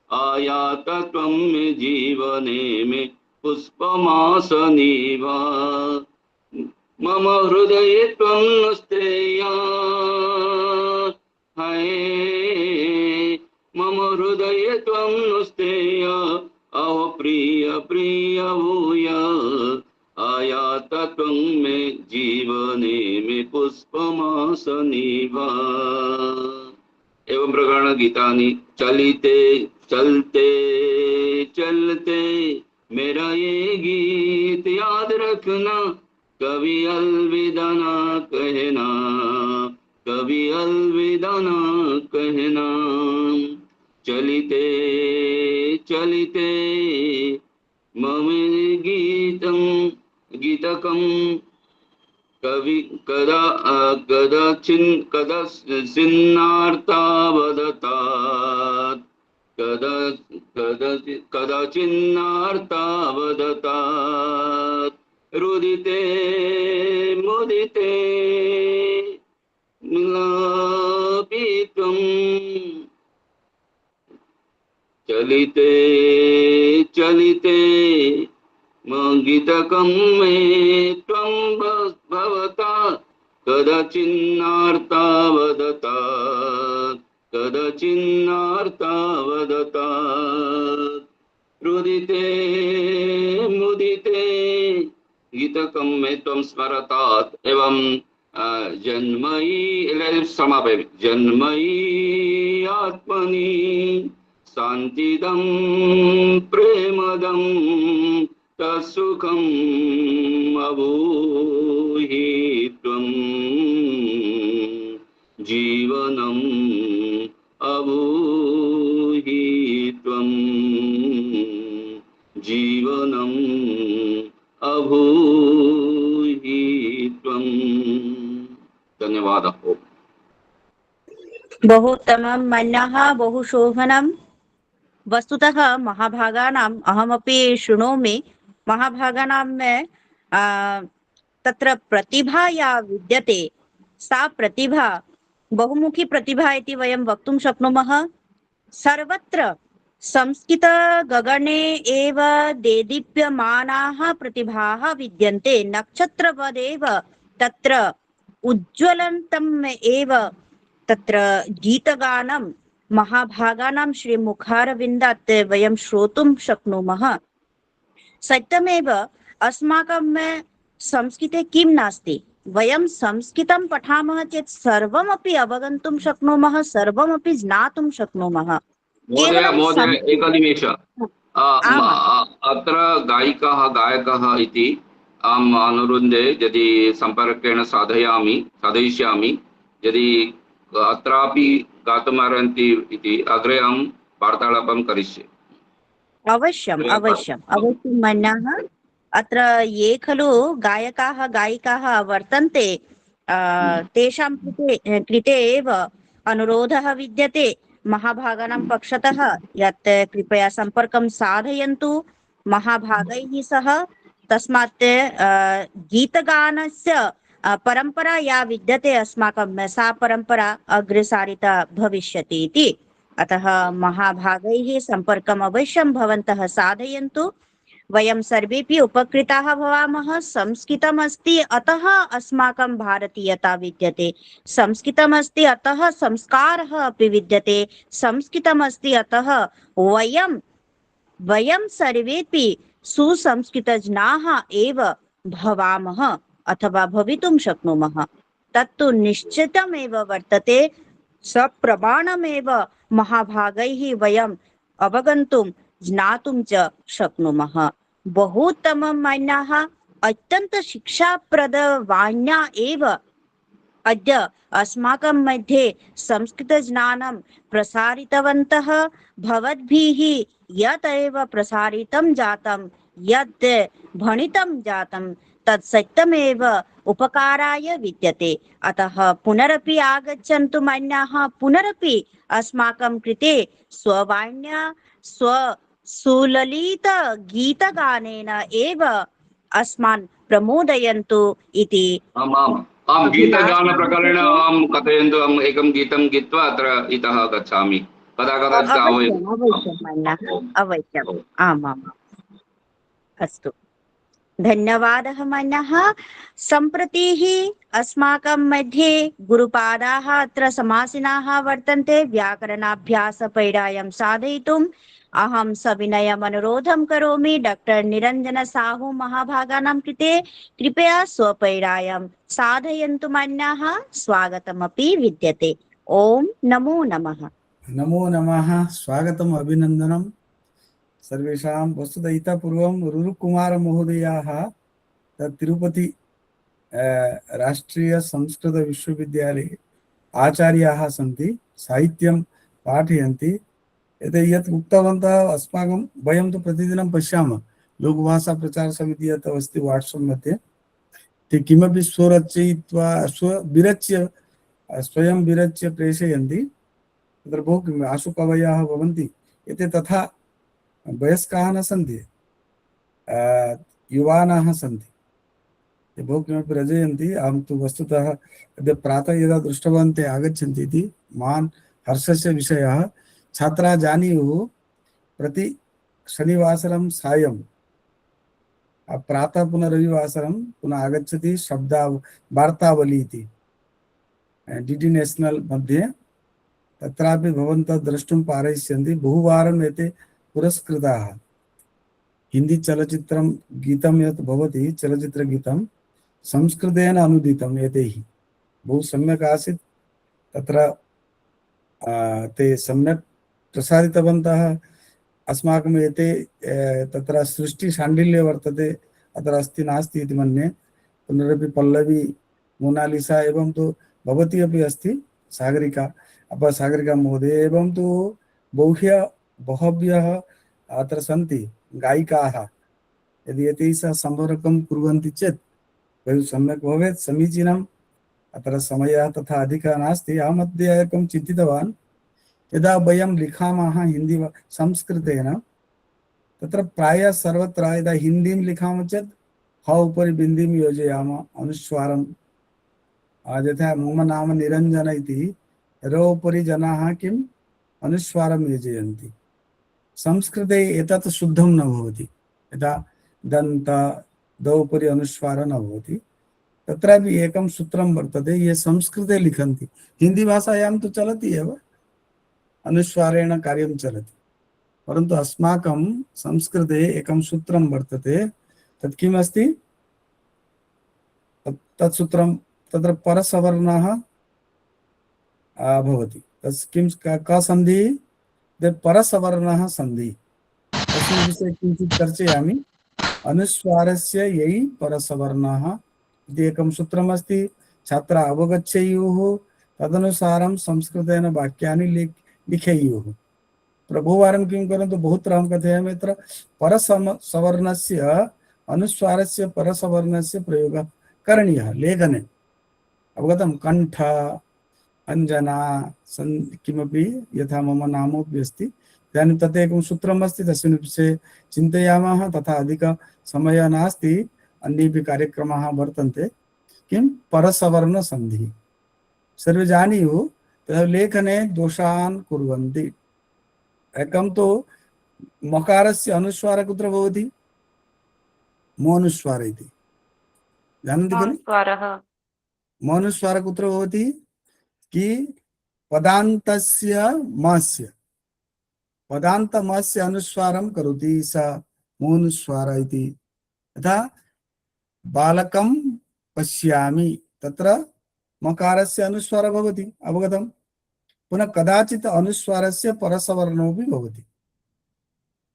आया तत्वम में जीवने में पुष्पमास निभा, मम हृदये त्वं नुस्तेया है, मम हृदये त्वं नुस्तेया अहो प्रिय प्रिय भूया, आयात त्वं मे जीवने में पुष्पमास निभा। एवं प्रकार गीतानि चलिते चलते चलते मेरा ये गीत याद रखना, कभी अलविदा ना कहना, कभी अलविदा ना कहना, चलिते चलिते मम गीतं गीतकं कवि कदा कदाचिन्नार्ता वदतात्, कदाचिन्नार्ता वदतात्, रुदिते मुदिते मिलापितं, चलिते चलिते गीतकं मे त्वं भवता, कदाचिन्नार्ता वदतात्, कदाचिन्नार्ता वदतात्, रुदिते मुदिते गीतकं मे त्वं स्मरतात्। एवं जन्मयि समापय, जन्मयि आत्मनि शान्तिदं प्रेमदं तत्सुखम् अभूहि त्वं, जीवनम् अभूहि त्वं, जीवनम् अभूहि त्वं। धन्यवादः। बहु उत्तमं मन्यः, बहु शोभनं। वस्तुतः महाभागानाम् अहमपि शृणोमि, महाभागानां तत्र प्रतिभा या विद्यते सा प्रतिभा बहुमुखी प्रतिभा इति वयं वक्तुं शक्नुमः। सर्वत्र संस्कृत गगने एव देदीप्यमानाः प्रतिभाः विद्यन्ते, नक्षत्रवदेव तत्र उज्ज्वलन्तम् एव तत्र गीतगानं महाभागानां श्रीमुखारविन्दात् वयं श्रोतुं शक्नुमः। सत्यमेव अस्माकं संस्कृते किं नास्ति, वयं संस्कृतं पठामः चेत् सर्वमपि अवगन्तुं शक्नुमः, सर्वमपि ज्ञातुं शक्नुमः। महोदय एकनिमेष, अत्र गायिकाः गायकः इति अहम् अनुरुन्धे, यदि सम्पर्केण साधयिष्यामि, यदि अत्रापि गातुमर्हन्ति इति अग्रे अहं वार्तालापं करिष्ये। अवश्यम् अवश्यम् अवश्यं मन्यः। अत्र ये खलु गायकाः गायिकाः वर्तन्ते तेषां कृते एव अनुरोधः विद्यते महाभागानां पक्षतः, यत् कृपया सम्पर्कं साधयन्तु महाभागैः सह। तस्मात् गीतगानस्य परम्परा या विद्यते अस्माकं, सा परम्परा अग्रेसारिता भविष्यति इति। अतः महाभागैः सम्पर्कम् अवश्यं भवन्तः साधयन्तु, वयं सर्वेपि उपकृताः भवामः। संस्कृतमस्ति अतः अस्माकं भारतीयता विद्यते, संस्कृतमस्ति अतः संस्कारः अपि विद्यते, संस्कृतमस्ति अतः वयं सर्वेपि सुसंस्कृतजनाः एव भवामः अथवा भवितुं शक्नुमः। तत्तु निश्चितमेव वर्तते, सप्रमाणमेव महाभागैः वयम् अवगन्तुं ज्ञातुं च शक्नुमः। बहुत्तमं मन्यः, अत्यन्त शिक्षाप्रदवाण्या एव अद्य अस्माकं मध्ये संस्कृतज्ञानं प्रसारितवन्तः। भवद्भिः यत् एव प्रसारितं जातं, यत् भणितं जातं, तत् सत्यमेव उपकाराय विद्यते। अतः पुनरपि आगच्छन्तु मन्याः, पुनरपि अस्माकं कृते स्ववाण्या सुललित गीतगानेन एव अस्मान् प्रमोदयन्तु इति आम् आम् आम् गीतगानप्रकारेण अहं कथयन्तु, अहम् एकं गीतं गीत्वा अत्र इतः गच्छामि। कदा कदाचित् अवश्यम् अवश्यं मन्नः, अवश्यम्। आमाम्, अस्तु, धन्यवादः मन्नः। सम्प्रतिः अस्माकं मध्ये गुरुपादाः अत्र समासीनाः वर्तन्ते। व्याकरणाभ्यासपैडायं साधयितुम् अहं सविनयम् अनुरोधं करोमि। डॉक्टर निरञ्जन साहू महाभागानां कृते कृपया स्वपैडायं साधयन्तु मन्नः। स्वागतमपि विद्यते। ओम नमो नमः। नमो नमः, स्वागतम्, अभिनन्दनं सर्वेषां। वस्तुतः इतः पूर्वं रुरुकुमार महोदयाः तिरुपति राष्ट्रीय संस्कृत विश्वविद्यालये आचार्याः सन्ति, साहित्यं पाठयन्ति। यत् उक्तवन्तः अस्माकं, वयं तु प्रतिदिनं पश्यामः लोकभाषा प्रचार समिति यत् अस्ति वाट्सप् मध्ये, ते किमपि स्वरचयित्वा विरच्य स्वयं विरच्य प्रेषयन्ति। तत्र बहु आशुकवयः भवन्ति। एते तथा वयस्काः न सन्ति, युवानः सन्ति। ते बहु किमपि रचयन्ति। अहं तु वस्तुतः अद्य प्रातः यदा दृष्टवान् ते आगच्छन्ति इति महान् हर्षस्य विषयः। छात्राः जानीयुः, प्रति शनिवासरं सायं प्रातः पुनः रविवासरं पुनः आगच्छति वार्तावली इति DD नेशनल मध्ये। तत्रापि भवन्तः द्रष्टुं पारयिष्यन्ति। बहुवारम् एते पुरस्कृताः। हिंदी चलचित्रं गीतं यत् भवति, चलचित्रगीतं संस्कृतेन अनुदितम् एतैः, बहु सम्यक् आसीत्। तत्र ते सम्यक् प्रसारितवन्तः। अस्माकम् एते तत्र सृष्टिशाण्डिल्ये वर्तते, अत्र अस्ति नास्ति इति मन्ये। पुनरपि पल्लवी, मोनालिसा, एवं तु भवती अपि अस्ति, सागरिका महोदय, एवं तु बहव्यः अत्र सन्ति गायिकाः। यदि एतैः सह सम्पर्कं कुर्वन्ति चेत् बहु सम्यक् भवेत्, समीचीनम्। अत्र समयः तथा अधिकः नास्ति। अहम् अद्य एकं चिन्तितवान्, यदा वयं लिखामः हिन्दी संस्कृतेन, तत्र प्रायः सर्वत्र यदा हिन्दीं लिखामः चेत् ह उपरि बिन्दिं योजयामः, अनुस्वारं। यथा मम नाम निरञ्जन इति, र उपरि जनाः किम् अनुस्वारं योजयन्ति। संस्कृते एतत् शुद्धं न भवति। यदा दन्त द उपरि अनुस्वारः न भवति, तत्रापि एकं सूत्रं वर्तते। ये संस्कृते लिखन्ति, हिंदी भाषायां तु चलति एव, अनुस्वारेण कार्यं चलति, परन्तु अस्माकं संस्कृते एकं सूत्रं वर्तते। तत् किमस्ति? तत् सूत्रं, तत्र परसवर्णः भवति। तत् किं का सन्धि? परसवर्णः सन्धि। तस्मिन् विषये किञ्चित् चर्चयामि। अनुस्वारस्य यै परसवर्णः इति एकं सूत्रमस्ति। छात्राः अवगच्छेयुः, तदनुसारं संस्कृतेन वाक्यानि लिखेयुः। बहुवारं किं कुर्वन्तु, बहुत्र अहं कथयामि, अत्र परसवर्णस्य अनुस्वारस्य परसवर्णस्य प्रयोगः करणीयः लेखने। अवगतं? कंठ, अंजना, किमपि, यथा मम नामोपि अस्ति, इदानीं तत् एकं सूत्रम् अस्ति। तस्मिन् विषये चिन्तयामः। तथा अधिक समयः नास्ति, अन्येपि कार्यक्रमाः वर्तन्ते। किं? परसवर्ण सन्धिः सर्वे जानीयुः। तथा लेखने दोषान् कुर्वन्ति। एकं तु मकारस्य अनुस्वारः कुत्र भवति? मोनुस्वार इति जानन्ति खलु? मोनुस्वारः कुत्र भवति? कि पदान्तस्य मस्य, पदान्त मस्य अनुस्वारं करोति, सा मोनुस्वार इति। यथा बालकं पश्यामि, तत्र मकारस्य अनुस्वारः भवति। अवगतं? पुनः कदाचित् अनुस्वारस्य परसवर्णोऽपि भवति।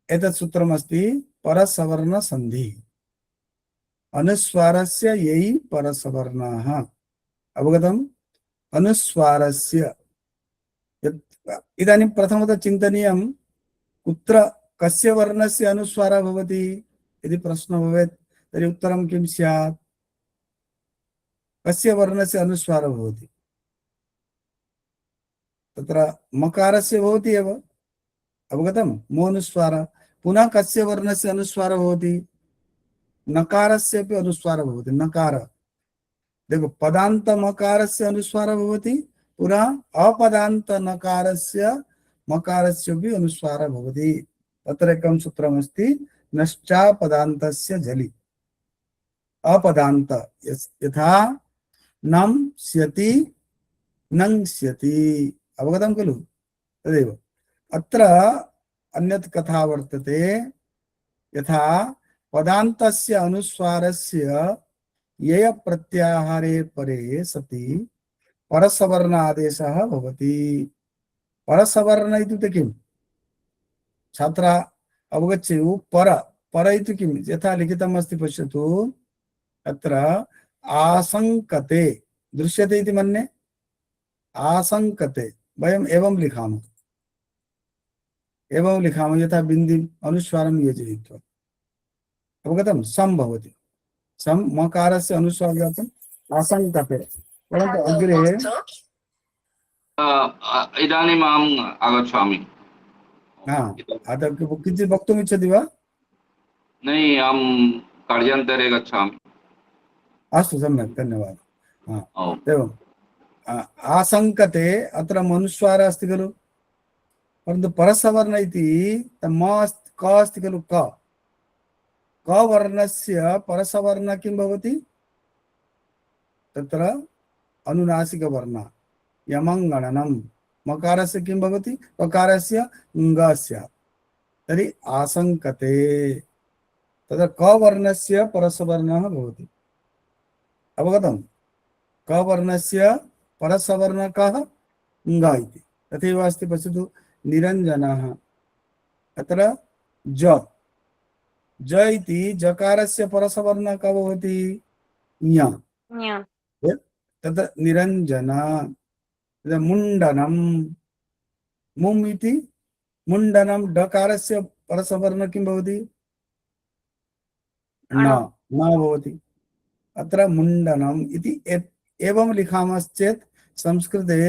एतत् सूत्रमस्ति परसवर्णसन्धिः। अनुस्वारस्य यै परसवर्णाः। अवगतम्? अनुस्वारस्य, इदानीं प्रथमतः चिन्तनीयं, कुत्र कस्य वर्णस्य अनुस्वारः भवति यदि प्रश्नः भवेत्, तर्हि उत्तरं किं स्यात्? कस्य वर्णस्य अनुस्वारः भवति? तत्र मकारस्य भवति एव। अवगतं? मोनुस्वारः। पुनः कस्य वर्णस्य अनुस्वारः भवति? नकारस्यपि अनुस्वारः भवति। नकार, देखो, पदान्त मकारस्य अनुस्वारः भवति, पुनः अपदान्त नकारस्य मकारस्यपि अनुस्वारः भवति। तत्र एकं सूत्रमस्ति, नश्चापदान्तस्य झलि। अपदान्त यथा नम स्यति नंस्यति, अवगतं खलु? तदेव अत्र अन्यत् कथा वर्तते, यथा पदान्तस्य अनुस्वारस्य यय प्रत्याहारे परे सति परसवर्ण आदेशः भवति। परसवर्ण इत्युक्ते किम्? छात्रा अवगच्छेयुः। पर इति किम्? यथा लिखितमस्ति, पश्यतु। अत्र आसङ्कते दृश्यते इति मन्ये। आसङ्कते वयम् एवं लिखामः, यथा बिन्दिम् अनुस्वारं योजयित्वा। अवगतं? सं भवति। सं मकारस्य अनुस्वारः जातम् आसङ्कते, परन्तु अग्रे इदानीम् अहम् आगच्छामि। किञ्चित् वक्तुम् इच्छति वा? न, अहं कार्यान्तरे गच्छामि। अस्तु, सम्यक्, धन्यवादः। एवम् आसङ्कते अत्र मनुस्वारः अस्ति खलु, परन्तु परसवर्ण इति क अस्ति खलु। क वर्णस्य परसवर्ण किं भवति? तत्र अनुनासिकवर्ण यमङ्गणनं। मकारस्य किं भवति? पकारस्य ङ्गस्य। तर्हि आसङ्कते तत्र क वर्णस्य परसवर्णः भवति। अवगतं? क वर्णस्य परसवर्ण कः? ङ्ग इति। तथैव अस्ति, पश्यतु, निरञ्जनः। अत्र ज इति जकारस्य परसवर्ण कः भवति? ञ। तत्र निरञ्जन। मुण्डनं, मुम् इति मुण्डनं, डकारस्य परसवर्ण किं भवति? न भवति। अत्र मुण्डनम् इति एवं लिखामश्चेत् संस्कृते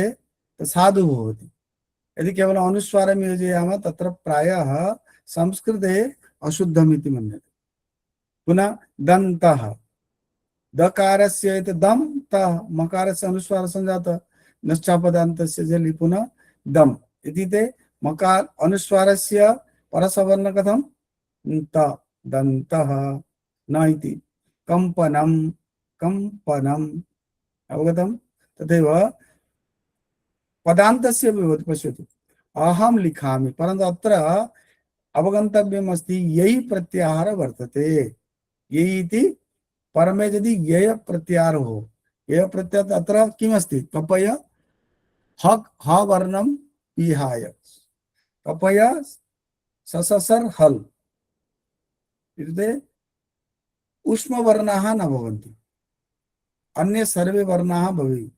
साधु भवति। यदि केवलम् अनुस्वारं योजयामः तत्र प्रायः संस्कृते अशुद्धमिति मन्यते। पुनः दन्तः, दकारस्य इति दन्तः, मकारस्य अनुस्वारः सञ्जातः, नश्चापदान्तस्य झलि, पुनः दम् इति ते मकार अनुस्वारस्य परसवर्ण कथं? त, दन्तः। न इति कंपनं, कंपनम्। अवगतं? तथैव पदान्तस्य भवति। पश्यतु, अहं लिखामि, परन्तु अत्र अवगन्तव्यमस्ति, ययि प्रत्याहारः वर्तते। ययि इति परमे यदि यय प्रत्याहारः हो, यय प्रत्याहारः अत्र किमस्ति? कपय ह वर्णं विहाय, कपय सससर् हल् इत्युक्ते उष्म वर्णाः न भवन्ति, अन्य सर्वे वर्णाः भवेयुः।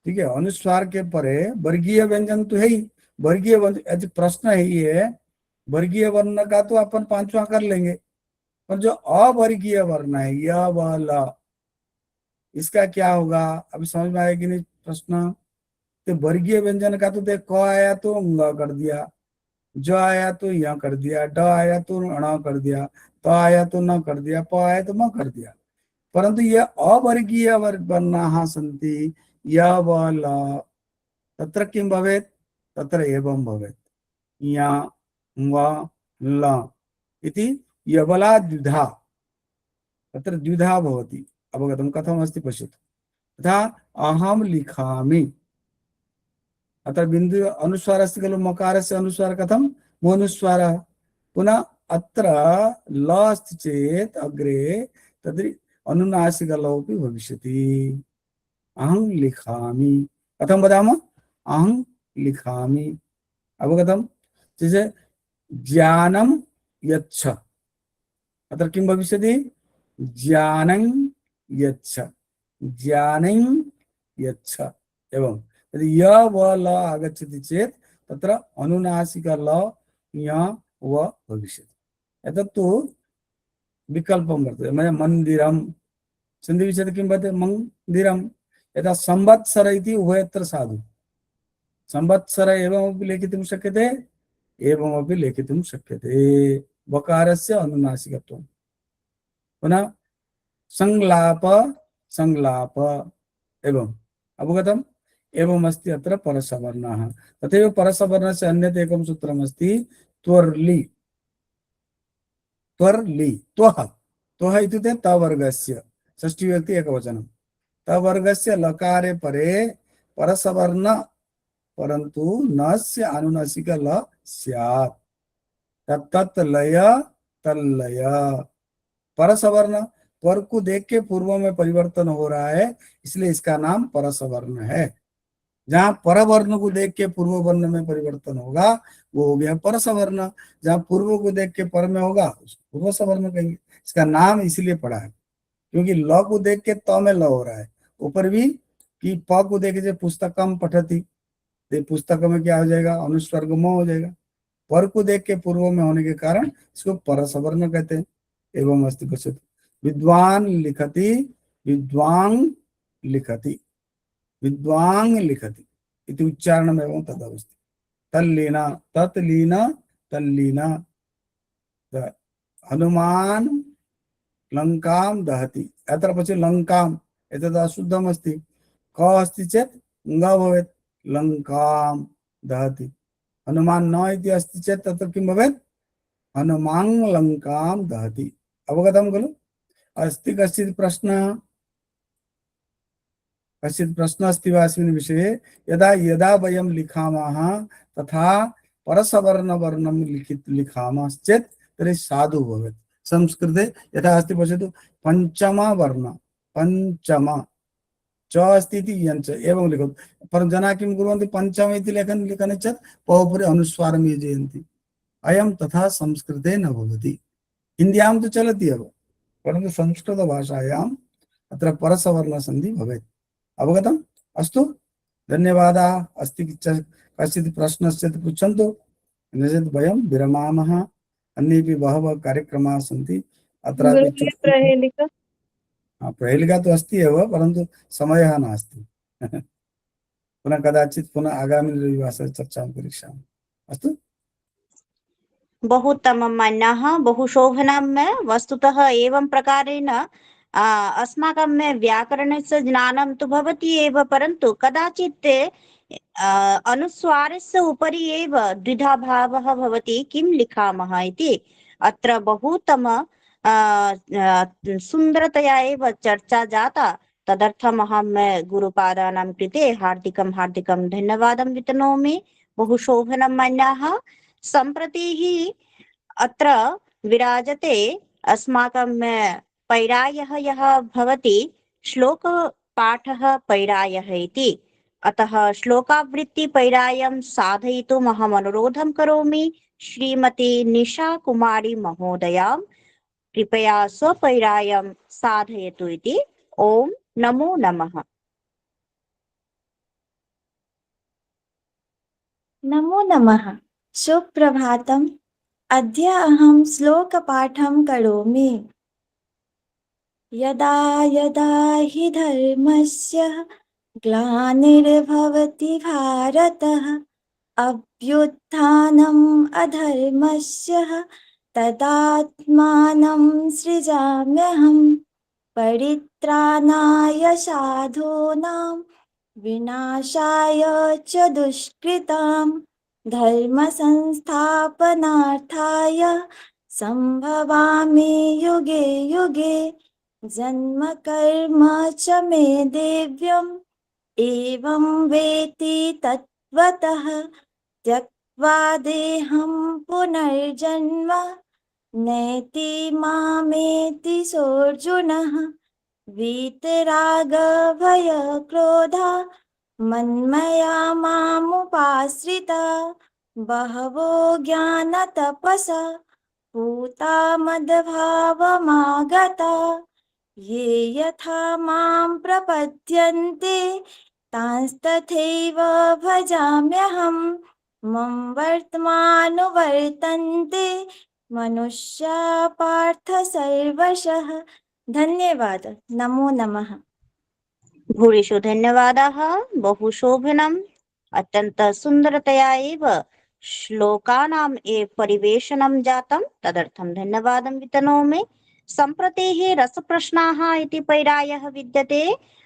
ठीक है, अनुस्वार के परे वर्गीय व्यंजन तो है ही। वर्गीय प्रश्न है ये, वर्गीय वर्ण का तो अपन पांचवा कर लेंगे, पर जो अवर्गीय वर्ण है य व ल, इसका क्या होगा? अभी समझ में आएगी नहीं प्रश्न? तो वर्गीय व्यंजन का तो देख, क आया तो ङ कर दिया, ज आया तो य कर दिया, ड आया तो ण कर दिया, त आया तो न कर दिया, प आया तो म कर दिया। परंतु ये अवर्गीय वर्णाः सन्ति, य व ल, तत्र किं भवेत्? तत्र एवं भवेत्, य व ल इति यबला द्विधा, तत्र द्विधा भवति। अवगतं? कथमस्ति पश्यतु। तथा अहं लिखामि, अत्र बिन्दु अनुस्वार अस्ति खलु, मकारस्य अनुस्वार कथं? मोनुस्वारः। पुनः अत्र ल अस्ति चेत् अग्रे तद् अनुनासिकलोपि भविष्यति। अहं लिखामि, कथं वदामः? अहं लिखामि। अवगतं? जैसे ज्ञानं यच्छ, अत्र किं भविष्यति? ज्ञानं यच्छ, ज्ञानं यच्छ। एवं यदि य व ल आगच्छति चेत् तत्र अनुनासिक ल य व भविष्यति। एतत्तु विकल्पं वर्तते। मन्दिरं सन्धिविच्छेदे किं वर्तते? मन्दिरं। यथा संवत्सर इति उभयत्र साधु, संवत्सर एवमपि लेखितुं शक्यते, एवमपि लेखितुं शक्यते। वकारस्य अनुनासिकत्वं। पुनः संलाप संलाप एवं अवगतम्। एवमस्ति अत्र परसवर्णः। तथैव परसवर्णस्य अन्यत् एकं सूत्रमस्ति त्वर्लि। त्वर्लि त्वः त्वः इत्युक्ते तवर्गस्य षष्ठीविभक्ति एकवचनं। तवर्गस्य लकारे परे परसवर्ण परन्तु नस्य अनुनासिक ल स्यात्। तत् लय तल्लय। परसवर्ण पर को देख के पूर्व में परिवर्तन हो रहा है, इसलिए इसका नाम परसवर्ण है। जहां परवर्ण को देख के पूर्व वर्ण में परिवर्तन होगा वो हो गया परसवर्ण। जहां पूर्व को देख के पर में होगा उसको पूर्व सवर्ण कहेंगे। इसका नाम इसलिए पड़ा है क्योंकि ल को देख के त में ल हो रहा है। ऊपर भी कि प को देख के पुस्तकम पठती, तो पुस्तक में क्या हो जाएगा, अनुस्वर्ग म हो जाएगा। पर को देख के पूर्व में होने के कारण इसको परसवर्ण कहते हैं। एवं अस्ति पश्यतु विद्वान लिखति विद्वांग लिखति विद्वांग लिखति इति उच्चारणम् एवं तदवस्थि। तल्लीना तत्लीना तल्लीना। हनुमान लंकां दहति। अत्र पश्य लंकाम् एतद् अशुद्धम् अस्ति। क अस्ति चेत् ङ भवेत् लंकां दहति। हनुमान न इति अस्ति चेत् तत्र किं भवेत् हनुमां लंकां दहति। अवगतं खलु। अस्ति कश्चित् प्रश्नः, कश्चित् प्रश्नः अस्ति वा अस्मिन् विषये। यदा यदा वयं लिखामः तथा परसवर्णवर्णं लिखामश्चेत् तर्हि साधु भवेत्। संस्कृते यथा अस्ति पश्यतु पञ्चमः वर्ण पञ्चम च अस्ति इति यञ्च एवं लिखतु। परं जनाः किं कुर्वन्ति पञ्चम इति लिखन्ति चेत् पौपरि अनुस्वारं योजयन्ति। अयं तथा संस्कृते न भवति। हिन्द्यां तु चलति एव, परन्तु संस्कृतभाषायाम् अत्र परसवर्णसन्धि भवेत्। अवगतम्। अस्तु, धन्यवादाः। अस्ति कश्चित् प्रश्नश्चेत् पृच्छन्तु, नो चेत् वयं विरमामः। अन्येपि बहवः कार्यक्रमाः सन्ति अत्रापि। प्रहेलिका प्रहेलिका तु अस्ति एव, परन्तु समयः नास्ति। पुनः कदाचित् पुनः आगामि रविवासरे चर्चां करिष्यामः। अस्तु। बहु उत्तमं मन्यः, बहु शोभनं। वस्तुतः एवं प्रकारेण अस्माकं व्याकरणस्य ज्ञानं तु भवति एव, परन्तु कदाचित् अनुस्वारस्य उपरि एव द्विधा भावः भवति किं लिखामः इति। अत्र बहुतम सुन्दरतया एव चर्चा जाता। तदर्थम् अहं गुरुपादानां कृते हार्दिकं धन्यवादं वितनोमि। बहु शोभनं मन्यः। सम्प्रति अत्र विराजते अस्माकं पैरायः यः भवति श्लोकपाठः पैरायः इति। अतः श्लोकावृत्ति पैरायं साधयितुम् अहम् अनुरोधं करोमि श्रीमती निशा कुमारी महोदयां। कृपया स्वपैरायं साधयतु इति। ओम नमो नमः। नमो नमः। सुप्रभातम्। अद्य अहं श्लोकपाठं करोमि। यदा यदा हि धर्मस्य ग्लानिर्भवति भारतः अभ्युत्थानम् अधर्मस्य तदात्मानं सृजाम्यहम्। परित्राणाय साधूनां विनाशाय च दुष्कृतां धर्म संस्थापनार्थाय संभवामि युगे युगे। जन्म कर्म च मे दिव्यम् एवं वेत्ति तत्त्वतः। त्यक्त्वा देहं पुनर्जन्म नैति मामेति सोऽर्जुनः। वीतराग भय क्रोधा मन्मया मामुपाश्रिता बहवो ज्ञानतपसा पूता मद्भावमागता। ये यथा मां प्रपद्यन्ते तांस्तथैव भजाम्यहम्। मम वर्तमानुवर्तन्ते मनुष्या पार्थ सर्वशः। धन्यवाद। नमो नमः। भूरिषु धन्यवादाः। बहु शोभनम्। अत्यन्त सुन्दरतया एव श्लोकानां ये परिवेशनं जातं तदर्थं धन्यवादं वितनोमि। सम्प्रतेः रसप्रश्नाः इति पैरायः विद्यते।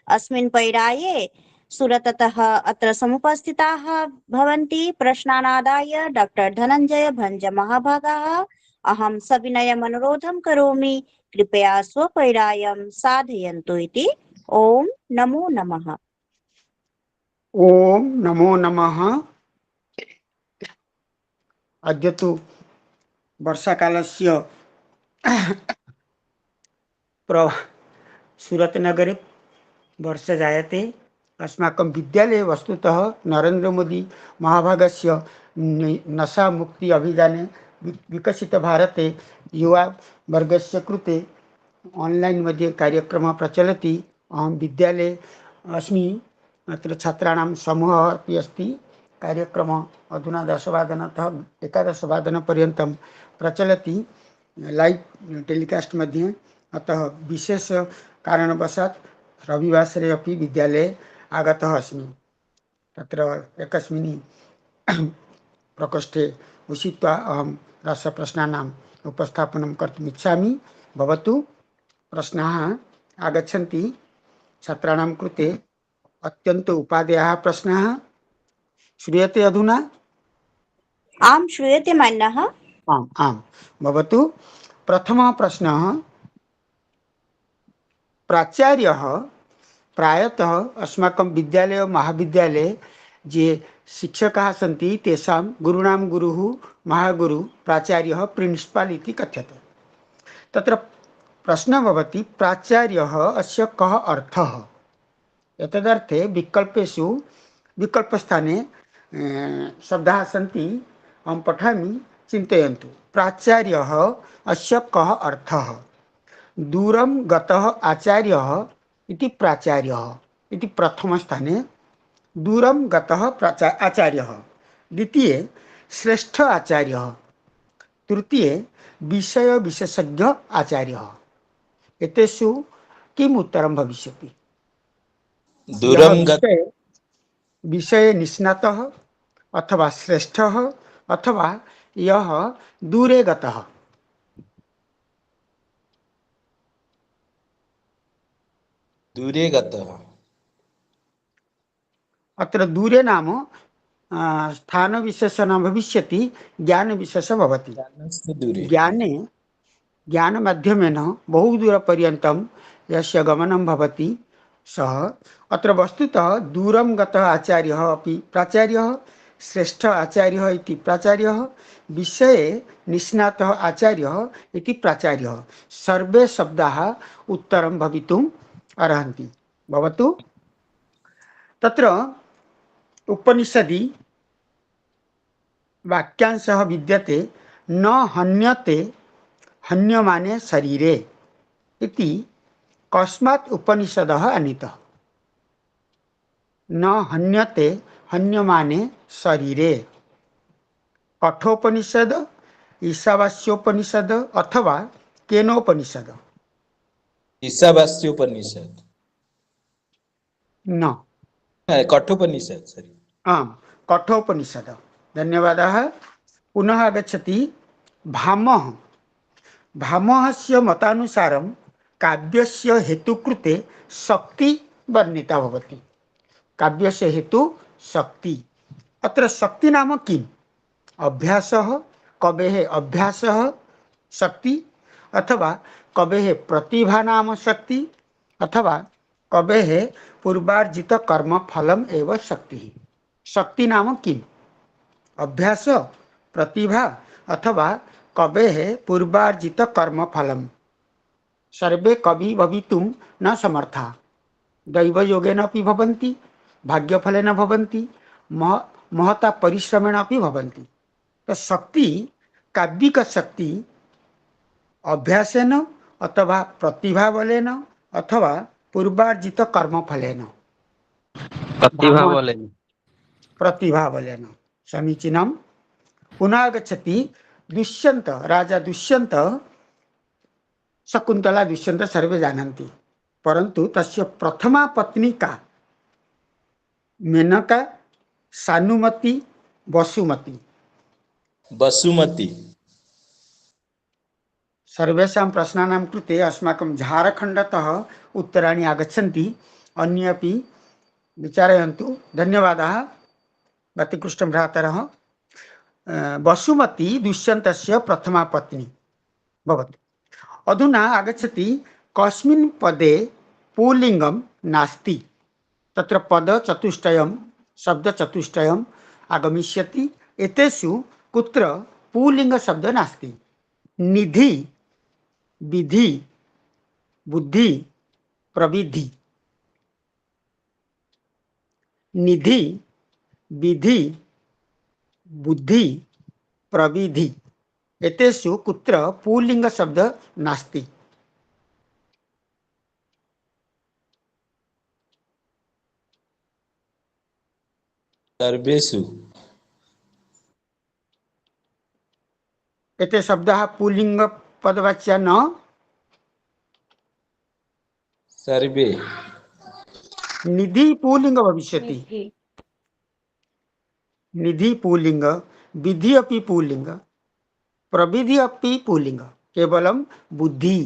अस्मिन् पैराये सुरततः अत्र समुपस्थिताः भवन्ति। प्रश्नानादाय डॉक्टर धनंजय भंज महाभागाः। अहं सविनयम् अनुरोधं करोमि कृपया स्वपैरायं साधयन्तु इति। ओम नमो नमः। ओम नमो नमः। अद्य तु वर्षाकालस्य सूरतनगरे वर्षा जायते। अस्माकं विद्यालये वस्तुतः नरेन्द्र मोदी महाभागस्य नशा मुक्ति अभियाने विकसित भारते युवा वर्गस्य कृते ऑनलाइन मध्ये कार्यक्रमः प्रचलति। अहं विद्यालये अस्मि। अत्र छात्राणां समूहः अपि अस्ति। कार्यक्रमः अधुना 10वादनतः 11वादनपर्यन्तं प्रचलति लाइव टेलिकास्ट मध्ये। अतः विशेष कारणवशात् रविवासरे अपि विद्यालये आगतः अस्मि। तत्र एकस्मिन् प्रकोष्ठे उषित्वा अहं रसप्रश्नानाम् उपस्थापनं कर्तुम् इच्छामि। भवतु प्रश्नाः आगच्छन्ति छात्राणां कृते। अत्यन्त उपादेयाः प्रश्नाः श्रूयते अधुना? आम श्रूयते मान्यः। आम् आम् भवतु। प्रथमः प्रश्नः। प्राचार्यः प्रायतः अस्माकं विद्यालये महाविद्यालये ये शिक्षकाः सन्ति तेषां गुरूणां गुरुः महागुरु प्राचार्यः प्रिन्सिपाल् इति कथ्यते। तत्र प्रश्नः भवति प्राचार्यः अस्य कः अर्थः? एतदर्थे विकल्पेषु विकल्पस्थाने शब्दाः सन्ति। अहं पठामि, चिन्तयन्तु। प्राचार्यः अस्य कः अर्थः? दूरं गतः आचार्यः इति प्राचार्यः इति प्रथमस्थाने दूरं गतः आचार्यः। द्वितीये श्रेष्ठ आचार्यः। तृतीये विषय विशेषज्ञ आचार्यः। एतेषु किम् उत्तरं भविष्यति? विषये निष्णातः अथवा श्रेष्ठः अथवा यः दूरे गतः। दूरे गतः। अत्र दूरे नाम स्थान विशेष न भविष्यति, ज्ञान विशेष भवति। ज्ञाने ज्ञान माध्यमेन बहु दूरपर्यन्तं यस्य गमनं भवति सः। अत्र वस्तुतः दूरं गतः आचार्यः अपि प्राचार्यः, श्रेष्ठ आचार्यः इति प्राचार्यः, विषये निष्णातः आचार्यः इति प्राचार्यः। सर्वे शब्दाः उत्तरं भवितुम् अर्हन्ति। भवतु। तत्र उपनिषदि वाक्यांशः विद्यते न हन्यते हन्यमाने शरीरे इति। कस्मात् उपनिषदः आनीतः? न हन्यते हन्यमाने शरीरे। कठोपनिषद, ईशावास्योपनिषद अथवा केनोपनिषद? ईशावास्योपनिषद। न, कठोपनिषद। सरि। आम्, कठोपनिषद। धन्यवादः। पुनः आगच्छति भामः। भामहस्य मतानुसारं काव्यस्य हेतुकृते शक्ति वर्णिता भवति। काव्यस्य हेतु शक्ति। अत्र शक्ति नाम किम्? अभ्यासः, कवेः अभ्यासः शक्ति, अथवा कवेः प्रतिभा नाम शक्ति, अथवा कवेः पूर्वार्जित कर्म फलम एव शक्ति। शक्ति नाम किम्? अभ्यास, प्रतिभा अथवा कवेः पूर्वार्जित कर्म फलम। सर्वे कवि भवितुं न समर्था। दैवयोगेन अपि भवन्ति, भाग्यफलेन भवन्ति, महता परिश्रमेण अपि भवन्ति। तो शक्ति, काव्यिक शक्ति अभ्यासेन अथवा प्रतिभा बलेन अथवा पूर्वार्जित कर्म फलेन। प्रतिभा बलेन। समीचीनम्। पुनः आगच्छति दुष्यंत। राजा दुष्यंत, शकुन्तला दुष्यंत सर्वे जानन्ति, परन्तु तस्य प्रथमा पत्नी का? मेनका, सानुमती, वसुमती। वसुमती सर्वेषां प्रश्नानां कृते अस्माकं झारखण्डतः उत्तराणि आगच्छन्ति। अन्ये अपि विचारयन्तु। धन्यवादाः अतिकृष्टं भ्रातरः। वसुमती दुष्यन्तस्य प्रथमा पत्नी भवति। अधुना आगच्छति कस्मिन् पदे पुल्लिङ्गं नास्ति। तत्र पदचतुष्टयं शब्दचतुष्टयम् आगमिष्यति। एतेषु कुत्र पुल्लिङ्गशब्दः नास्ति। निधि, विधि, बुद्धि, प्रविधि। निधि, विधि, बुद्धि, प्रविधि एतेषु कुत्र पुल्लिङ्ग शब्द नास्ति। सर्वेषु एते शब्दाः पुल्लिङ्ग पदवाच्या न। सर्वे निधि पुल्लिङ्ग भविष्यति। निधि निधि पुल्लिङ्ग, विधि अपि पुल्लिङ्ग, प्रविधि अपि पुल्लिङ्ग। केवलं बुद्धि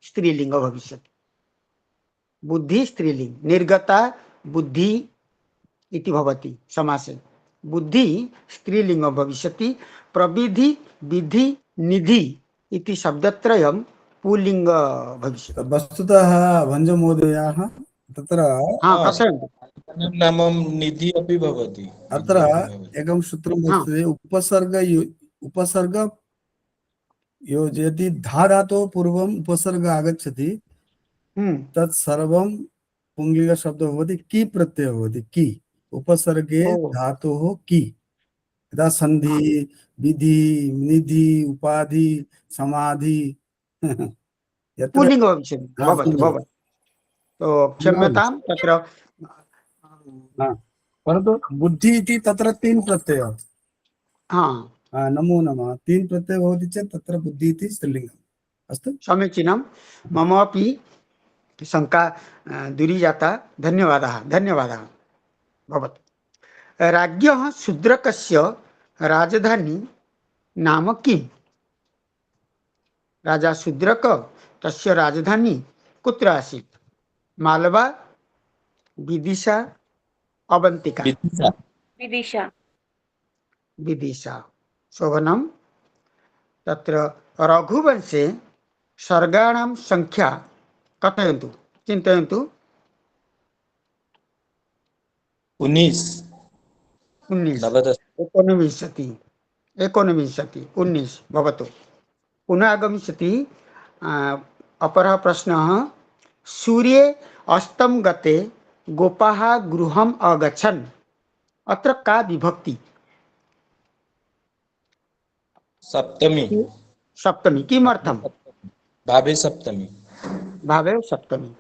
स्त्रीलिङ्ग भविष्यति। बुद्धि स्त्रीलिङ्ग। निर्गता बुद्धि इति भवति समासे। बुद्धि स्त्रीलिङ्ग भविष्यति। प्रविधि, विधि, निधि इति शब्दत्रयं पुल्लिङ्ग भविष्यति। वस्तुतः भञ्जमहोदयाः तत्र कथयन्तु। नाम निधि अपि भवति। अत्र एकं सूत्रं वर्तते। उपसर्ग योजयति धा धातोः पूर्वम् उपसर्ग आगच्छति तत् सर्वं पुंलिङ्गशब्दः भवति। की प्रत्ययः भवति। की उपसर्गे धातोः की। यदा संधि, विधि, निधि, उपाधि, समाधि पुल्लिङ्ग भविष्यति। भवतु भवतु। तो क्षम्यतां तत्र परन्तु बुद्धि इति तत्र तीन प्रत्ययः। नमो नमः। तीन प्रत्यय भवति चेत् तत्र बुद्धि इति स्त्रीलिङ्गम्। अस्तु समीचीनं। मम अपि शङ्का दूरीजाता। धन्यवादाः धन्यवादाः। भवतु। राज्ञः शूद्रकस्य राजधानी नाम किम्। राजा शूद्रक तस्य राजधानी कुत्र आसीत्। मालवा, विदिशा, अवन्तिका। विदिशा विदिशा। शोभनं। तत्र रघुवंशे सर्गाणां संख्या कथयन्तु चिन्तयन्तु। 19 19 भवतु। पुनः आगमिष्यति अपरः प्रश्नः। सूर्ये अस्तं गते गोपाः गृहम् अगच्छन्। अत्र का विभक्ति। सप्तमी सप्तमी। किमर्थं। भावे सप्तमी। भावे सप्तमी।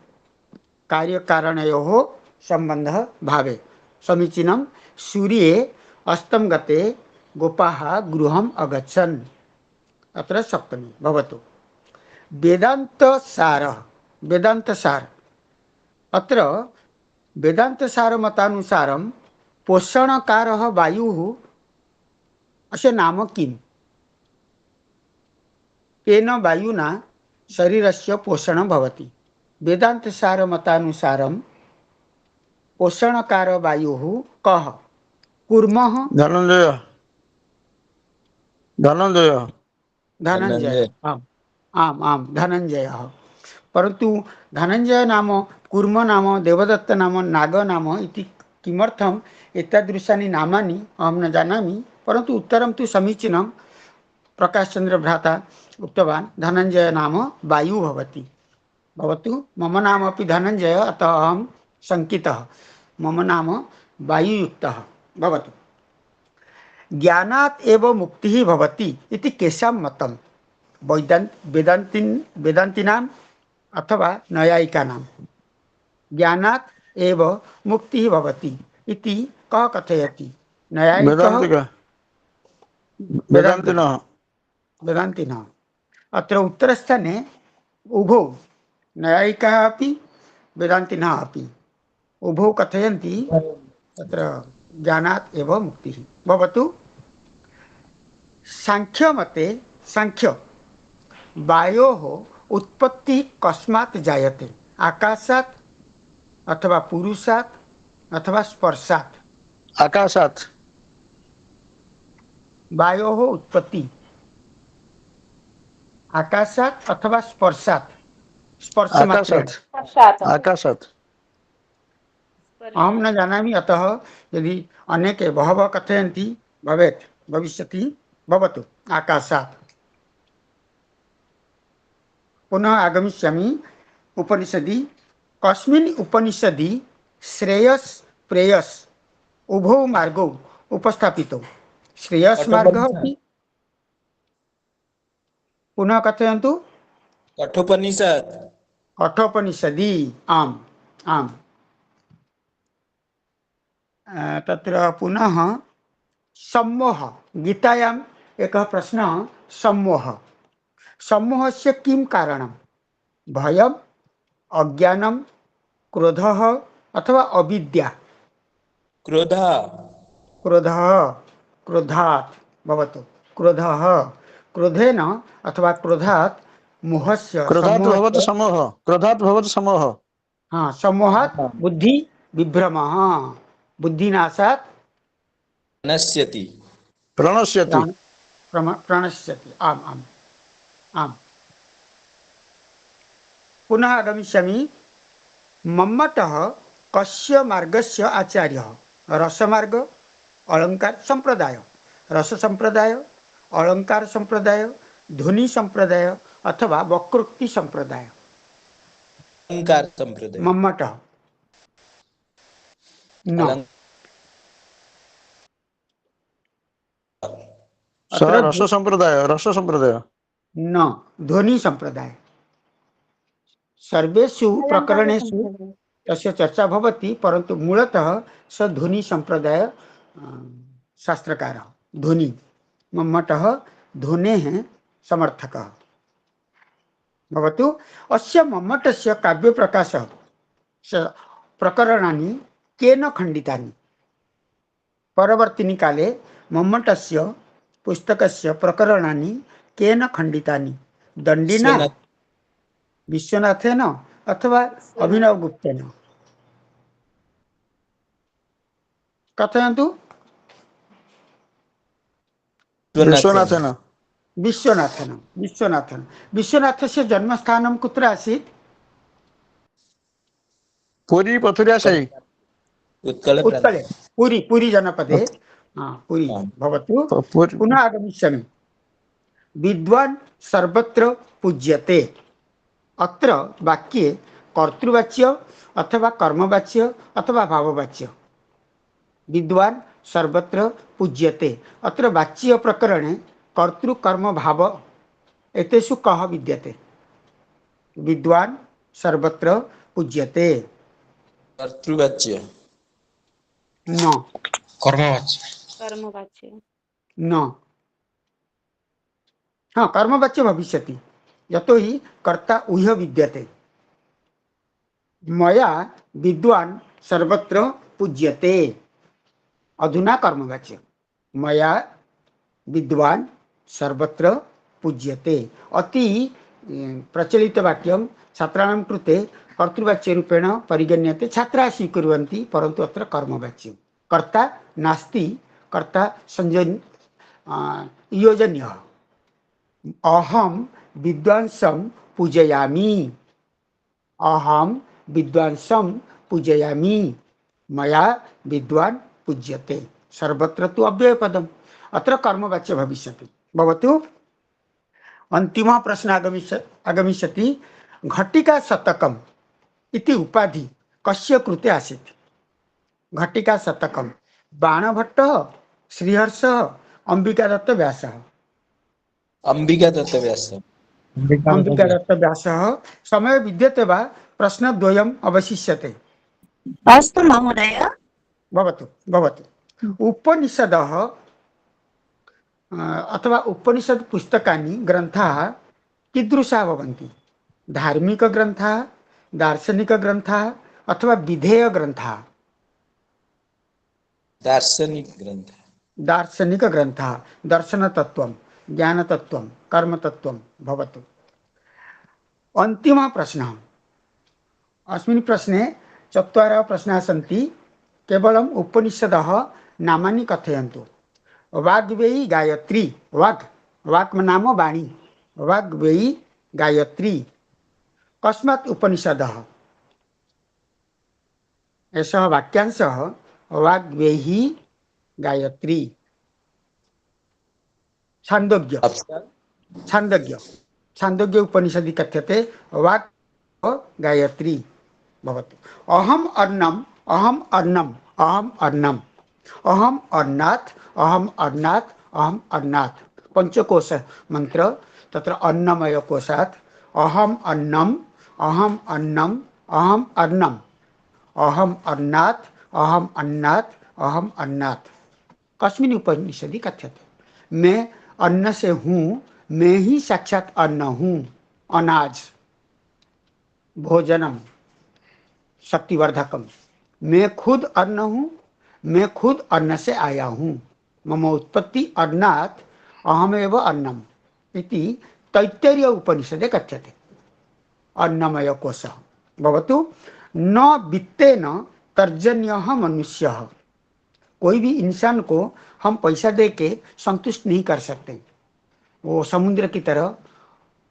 कार्यकारणयोः सम्बन्धः भावे। समीचीनं। सूर्ये अस्तं गते गोपाः गृहम् अगच्छन्। अत्र सप्तमी भवतु। वेदान्तसारः। वेदान्तसार। अत्र वेदान्तसारमतानुसारं पोषणकारः वायुः अस्य नाम किम्। तेन वायुना शरीरस्य पोषणं भवति। वेदान्तसारमतानुसारं पोषणकार वायुः कः। कूर्मः। धनञ्जय। धनञ्जय। आम् आम् धनञ्जयः। परन्तु धनञ्जय नाम, कूर्म नाम, देवदत्त नाम, नाग नाम इति किमर्थम् एतादृशानि नामानि अहं न जानामि। परन्तु उत्तरं तु समीचीनं। प्रकाशचन्द्र भ्राता उक्तवान् धनञ्जय नाम वायु भवति। भवतु। मम नाम अपि धनञ्जय, अतः अहं शङ्कितः। मम नाम वायुयुक्तः। भवतु। ज्ञानात् एव मुक्तिः भवति इति केषां मतं। वेदान्तिनाम् अथवा नैयायिकानां। ज्ञानात् एव मुक्तिः भवति इति कः कथयति। नैयायिकः। वेदान्तिनः। अत्र उत्तरस्थाने उभौ नैयायिकाः अपि वेदान्तिनः अपि उभौ कथयन्ति तत्र ज्ञानात् एव मुक्तिः। भवतु। सांख्य मते सांख्य वायोः उत्पत्ति कस्मात् जायते आकाशात् अथवा पुरुषात् अथवा स्पर्शात् आकाशात् वायोः उत्पत्ति आकाशात् अथवा स्पर्शात् स्पर्श आकाशात् आकाशात् अहं न जानामि अतः यदि अनेके बहवः कथयन्ति भवेत् भविष्यति भवतु आकाशात् पुनः आगमिष्यामि उपनिषदि कस्मिन् उपनिषदि श्रेयस् प्रेयस् उभौ मार्गौ उपस्थापितौ श्रेयस् मार्गः अपि पुनः कथयन्तु कठोपनिषत् कठोपनिषदि आम् आम् तत्र पुनः सम्मोह गीतायाम् एकः प्रश्नः सम्मोहस्य किं कारणं भयम् अज्ञानं क्रोधः अथवा अविद्या क्रोधः क्रोधात् भवतु क्रोधः क्रोधेन अथवा क्रोधात् मोहस्य क्रोधात् भवति समोह हाँ सम्मोहात् बुद्धि विभ्रमः बुद्धिनाशात् प्रणश्यति प्रणश्यति आम् आम् आम् पुनः आगमिष्यामि मम्मटः कस्य मार्गस्य आचार्यः रसमार्ग अलंकार संप्रदाय रस संप्रदाय अलंकार संप्रदाय ध्वनि संप्रदाय अथवा वक्रोक्ति संप्रदाय अलंकार संप्रदाय मम्मटः न रस संप्रदाय न ध्वनि संप्रदाय सर्वेषु प्रकरणेषु तस्य चर्चा भवति परंतु मूलतः स ध्वनि संप्रदाय शास्त्रकारः ध्वनि मम्मटः ध्वनेः समर्थकः भवतु अस्य मम्मटस्य काव्यप्रकाशः प्रकरणानि केन खण्डितानि परवर्तिनि काले मम्मटस्य पुस्तकस्य प्रकरणानि केन खण्डितानि दण्डिना विश्वनाथेन अथवा अभिनवगुप्तेन कथयन्तु विश्वनाथस्य जन्मस्थानं कुत्र आसीत् पुरी पथुराशायी उत्कले पुरी जनपदे पुरी भवतु पुनः आगमिष्यामि विद्वान् सर्वत्र पूज्यते अत्र वाक्ये कर्तृवाच्य अथवा कर्मवाच्य अथवा भाववाच्य विद्वान् सर्वत्र पूज्यते अत्र वाच्य प्रकरणे कर्तृ कर्म भाव एतेषु कः विद्यते विद्वान् सर्वत्र पूज्यते कर्तृवाच्य न कर्मवाच्य न हाँ कर्मवाच्य भविष्यति यतोहि कर्ता उह विद्यते मया विद्वान् सर्वत्र पूज्यते अधुना कर्मवाच्य मया विद्वान् सर्वत्र पूज्यते अति प्रचलित वाक्यं छात्राणां कृते कर्तृवाच्य रूपेण परिगण्यते छात्राः स्वीकुर्वन्ति परन्तु अत्र कर्मवाच्यं कर्ता नास्ति कर्ता योजनीयः अहं विद्वांसं पूजयामि मया विद्वान् पूज्यते सर्वत्र तु अव्ययपदम् अत्र कर्मवाच्य भविष्यति भवतु अन्तिमः प्रश्नः आगमिष्यति घटिका शतकम् इति उपाधि कस्य कृते आसीत् घटिका शतकं बाणभट्टः श्रीहर्षः अंबिकादत्त व्यासः अंबिकादत्त व्यासः समय विद्यते वा प्रश्नद्वयम् अवशिष्यते अस्तु महोदय भवतु उपनिषदः अथवा उपनिषद पुस्तकानि ग्रन्थाः कीदृशाः भवन्ति धार्मिकग्रन्थाः दार्शनिकग्रन्थाः अथवा विधेयग्रन्थाः दार्शनिक ग्रन्थः दार्शनिकग्रन्थः दर्शनतत्त्वं ज्ञानतत्त्वं कर्मतत्त्वं भवतु। अन्तिमः प्रश्नः। अस्मिन् प्रश्ने चत्वारः प्रश्नाः सन्ति। केवलम् उपनिषदः नामानि कथयन्तु। वाग्देवी गायत्री, वाक् नाम वाणी, वाग्देवी गायत्री कस्मात् उपनिषदः? एषः वाक्यांशः वाग्देवी गायत्री। छान्दोग्य उपनिषदि कथ्यते वाक् गायत्री भवतु। अहम् अन्नम्, अहम् अन्नम्, अहम् अन्नम्, अहम् अन्नात्, अहम् अन्नात्, अहम् अन्नात्। पंचकोश मंत्र तत्र अन्नमय कोशात् अहम् अन्नम्, अहम् अन्नम्, अहम् अन्नम्, अहम् अन्नात्, अहम् अन्नात्, अहम् अन्नात्। कस्मिन् उपनिषदि कथ्यते? मैं अन्न से हूँ, मैं ही साक्षात अन्न हूँ। अनाज भोजनम शक्तिवर्धकम। मैं खुद अन्न हूँ, मैं खुद अन्न से आया हूँ। मम उत्पत्ति अन्नात् अहमेव अन्नम इति तैत्तरीय उपनिषदे कथ्यते। अन्नमय कोशः भवतु। न वित्तेन तर्जन्यः मनुष्यः। कोई भी इंसान को हम पैसा दे के संतुष्ट नहीं कर सकते। वो समुद्र की तरह,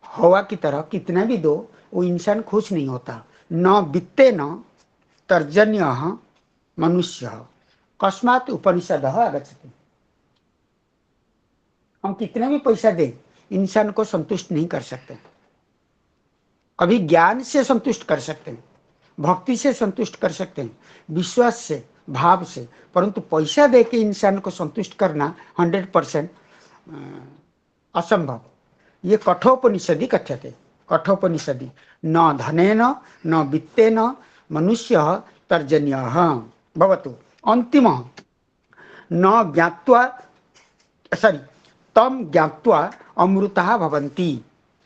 हवा की तरह कितना भी दो, वो इंसान खुश नहीं होता। न वित्तेन तर्जन्यः मनुष्यः कस्मात् उपनिषदः आगच्छति। हम कितना भी पैसा दें, इंसान को संतुष्ट नहीं कर सकते। कभी ज्ञान से संतुष्ट कर सकते हैं, भक्ति से संतुष्ट कर सकते हैं, विश्वास से, भाव से, परंतु पैसा दे के इंसान को संतुष्ट करना 100% असंभव। ये कठोपनिषदि कथ्यते। कठोपनिषदि न धनेन न वित्तेन मनुष्यः तर्जन्यः भवतु। अंतिमः न ज्ञात्वा तम ज्ञात्वा अमृतः भवन्ति।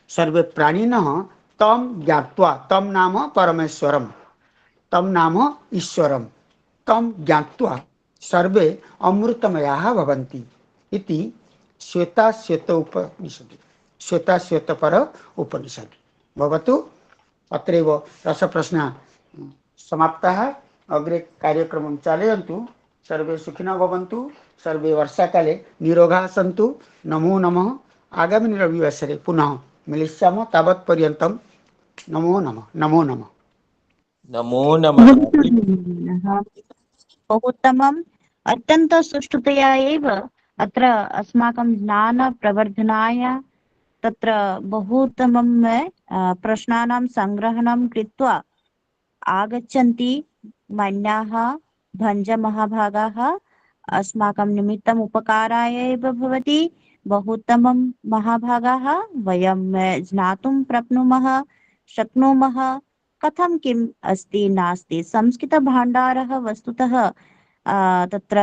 सर्वे प्राणिनः तम ज्ञात्वा, तम नाम परमेश्वरम, तम नाम ईश्वरम, तम ज्ञात्वा सर्वे अमृतमयाः भवन्ति इति श्वेताश्वेत उपनिषदि, श्वेताश्वेतपर उपनिषदि भवतु। अत्रैव रसप्रश्नः समाप्ताः। अग्रे कार्यक्रमं चालयन्तु। सर्वे सुखिनः भवन्तु। सर्वे वर्षाकाले निरोगाः सन्तु। नमो नमः। आगामि रविवासरे पुनः मिलिष्यामः। तावत् पर्यन्तं नमो नमः। नमो नमः। नमो नमः। बहु उत्तमम्। अत्यन्त सुष्ठुतया एव अत्र अस्माकं ज्ञानप्रवर्धनाय तत्र बहु उत्तमं प्रश्नानां संग्रहणं कृत्वा आगच्छन्ति मान्याः भञ्जमहाभागाः। अस्माकं निमित्तम् उपकाराय एव भवति। बहु उत्तमं महाभागाः। वयं ज्ञातुं शक्नुमः कथं किम् अस्ति नास्ति। संस्कृतभाण्डारः वस्तुतः तत्र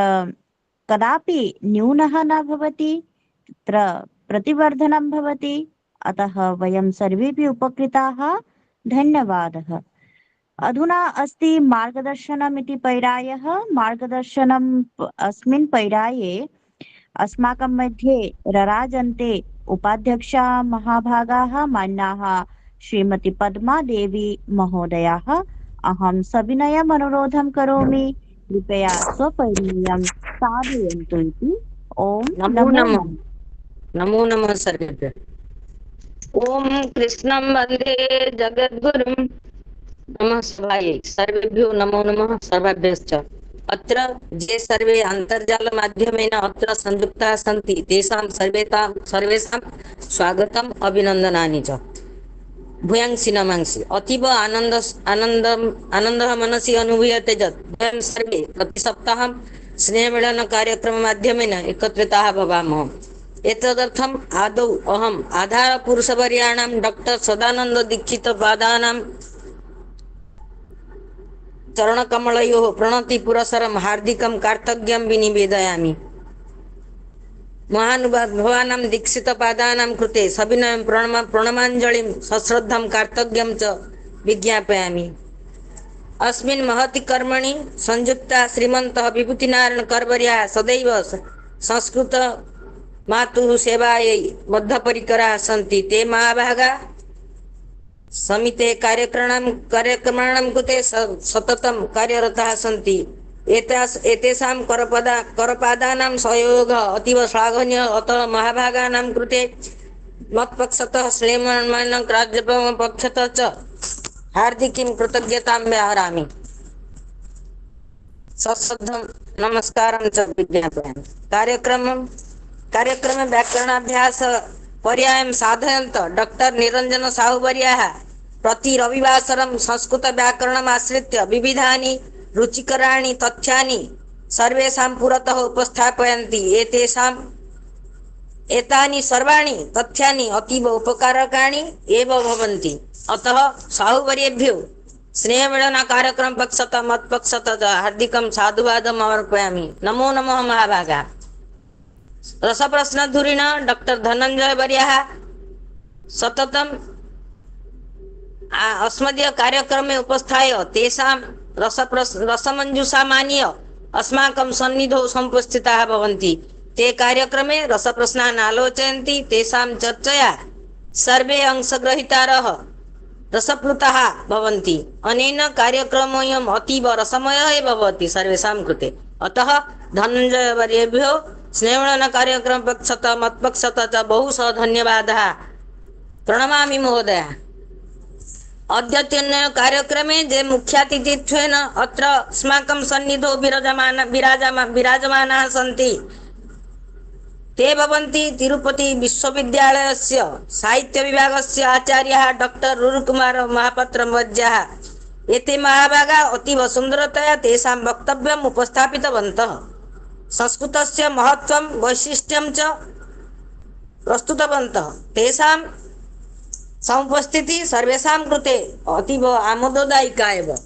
कदापि न्यूनः न भवति, तत्र प्रतिवर्धनं भवति। अतः वयं सर्वेपि उपकृताः। धन्यवादः। अधुना अस्ति मार्गदर्शनम् इति पर्यायः। मार्गदर्शनम् अस्मिन् पर्याये अस्माकं मध्ये रराजन्ते उपाध्यक्षा महाभागाः मान्याः श्रीमती पद्मा देवी महोदयाः। अहं सविनयम् अनुरोधं करोमि, कृपया स्वपरिचयं साधयन्तु इति। ओम नमो नमः। नमो नमः सर्वेभ्यः। ओम कृष्णं वन्दे जगद्गुरुं। नमः शिवाय। सर्वेभ्यो नमो नमः। सर्वेभ्यश्च अत्र ये सर्वे अन्तर्जाल माध्यमेन अत्र संयुक्ताः सन्ति तेषां सर्वेषां स्वागतम् अभिनन्दनानि च। भूयांसि नमांसि। अतीव आनन्दः मनसि अनुभूयते यत् वयं सर्वे प्रतिसप्ताहं स्नेहमेलन कार्यक्रम माध्यमेन एकत्रिताः भवामः। एतदर्थम् आदौ अहम् आधारपुरुषवर्याणां डॉक्टर सदानंद दीक्षित पादानां चरणकमलयोः प्रणति पुरस्सरं हार्दिकं कार्तज्ञं विनिवेदयामि। महानुभावानां दीक्षितपादानां कृते सविनयं प्रणमाञ्जलिं सश्रद्धं कार्तज्ञं च विज्ञापयामि। अस्मिन् महति कर्मणि संयुक्ता श्रीमन्तः विभूतिनारायण करवर्याः सदैव संस्कृत मातुः सेवायै बद्धपरिकराः सन्ति ते महाभागा समिते कार्यक्रमाणां कृते सततं कार्यरताः सन्ति। एतेषां करपादानां सहयोगः अतीव श्लाघनीयः। अतः महाभागानां कृते मत्पक्षतः श्रीमन्मान्यं राज्यपक्षतः च हार्दिकीं कृतज्ञतां व्याहरामि। सश्रद्धं नमस्कारं च विज्ञापयामि। कार्यक्रमे व्याकरणाभ्यास पर्यायं साधयन्तः डॉक्टर निरञ्जन साहुवर्याः प्रति रविवासरं संस्कृत व्याकरणम् आश्रित्य विविधानि रुचिकराणि तथ्यानि सर्वेषां पुरतः उपस्थापयन्ति। एतानि सर्वाणि तथ्यानि अतीव उपकारकाणि एव भवन्ति। अतः साहुवर्येभ्यो स्नेहमेलना कार्यक्रम पक्षतः मत्पक्षतः च हार्दिकं साधुवादम् अर्पयामि। नमो नमः महाभागा। रसप्रश्नधुरिण डॉक्टर धनंजय वर्याः सततम् अस्मदीय कार्यक्रमे उपस्थाय तेषां रसमञ्जुषामानीय अस्माकं सन्निधौ समुपस्थिताः भवन्ति। ते कार्यक्रमे रसप्रश्नान् आलोचयन्ति। तेषां चर्चया सर्वे अंशग्रहीतारः रसप्लुताः भवन्ति। अनेन कार्यक्रमोऽयम् अतीव रसमयः एव भवति सर्वेषां कृते। अतः धनञ्जय वर्येभ्यो स्नेहमेलन कार्यक्रम पक्षतः मत्पक्षतः च बहुशः धन्यवादः प्रणमामि महोदय। अद्यतन कार्यक्रमे जे मुख्यातिथित्वेन अत्र अस्माकं सन्निधौ विराजमानाः सन्ति ते भवन्ति तिरुपति विश्वविद्यालयस्य साहित्य विभागस्य आचार्यः डॉक्टर रुरुकुमार महापात्र वर्यः। एते महाभागा अतीव सुन्दरतया तेषां वक्तव्यम् उपस्थापितवन्तः। संस्कृतस्य महत्त्वं वैशिष्ट्यं च प्रस्तुतवन्तः। तेषां समुपस्थितिः सर्वेषां कृते अतीव आमोददायिका एव।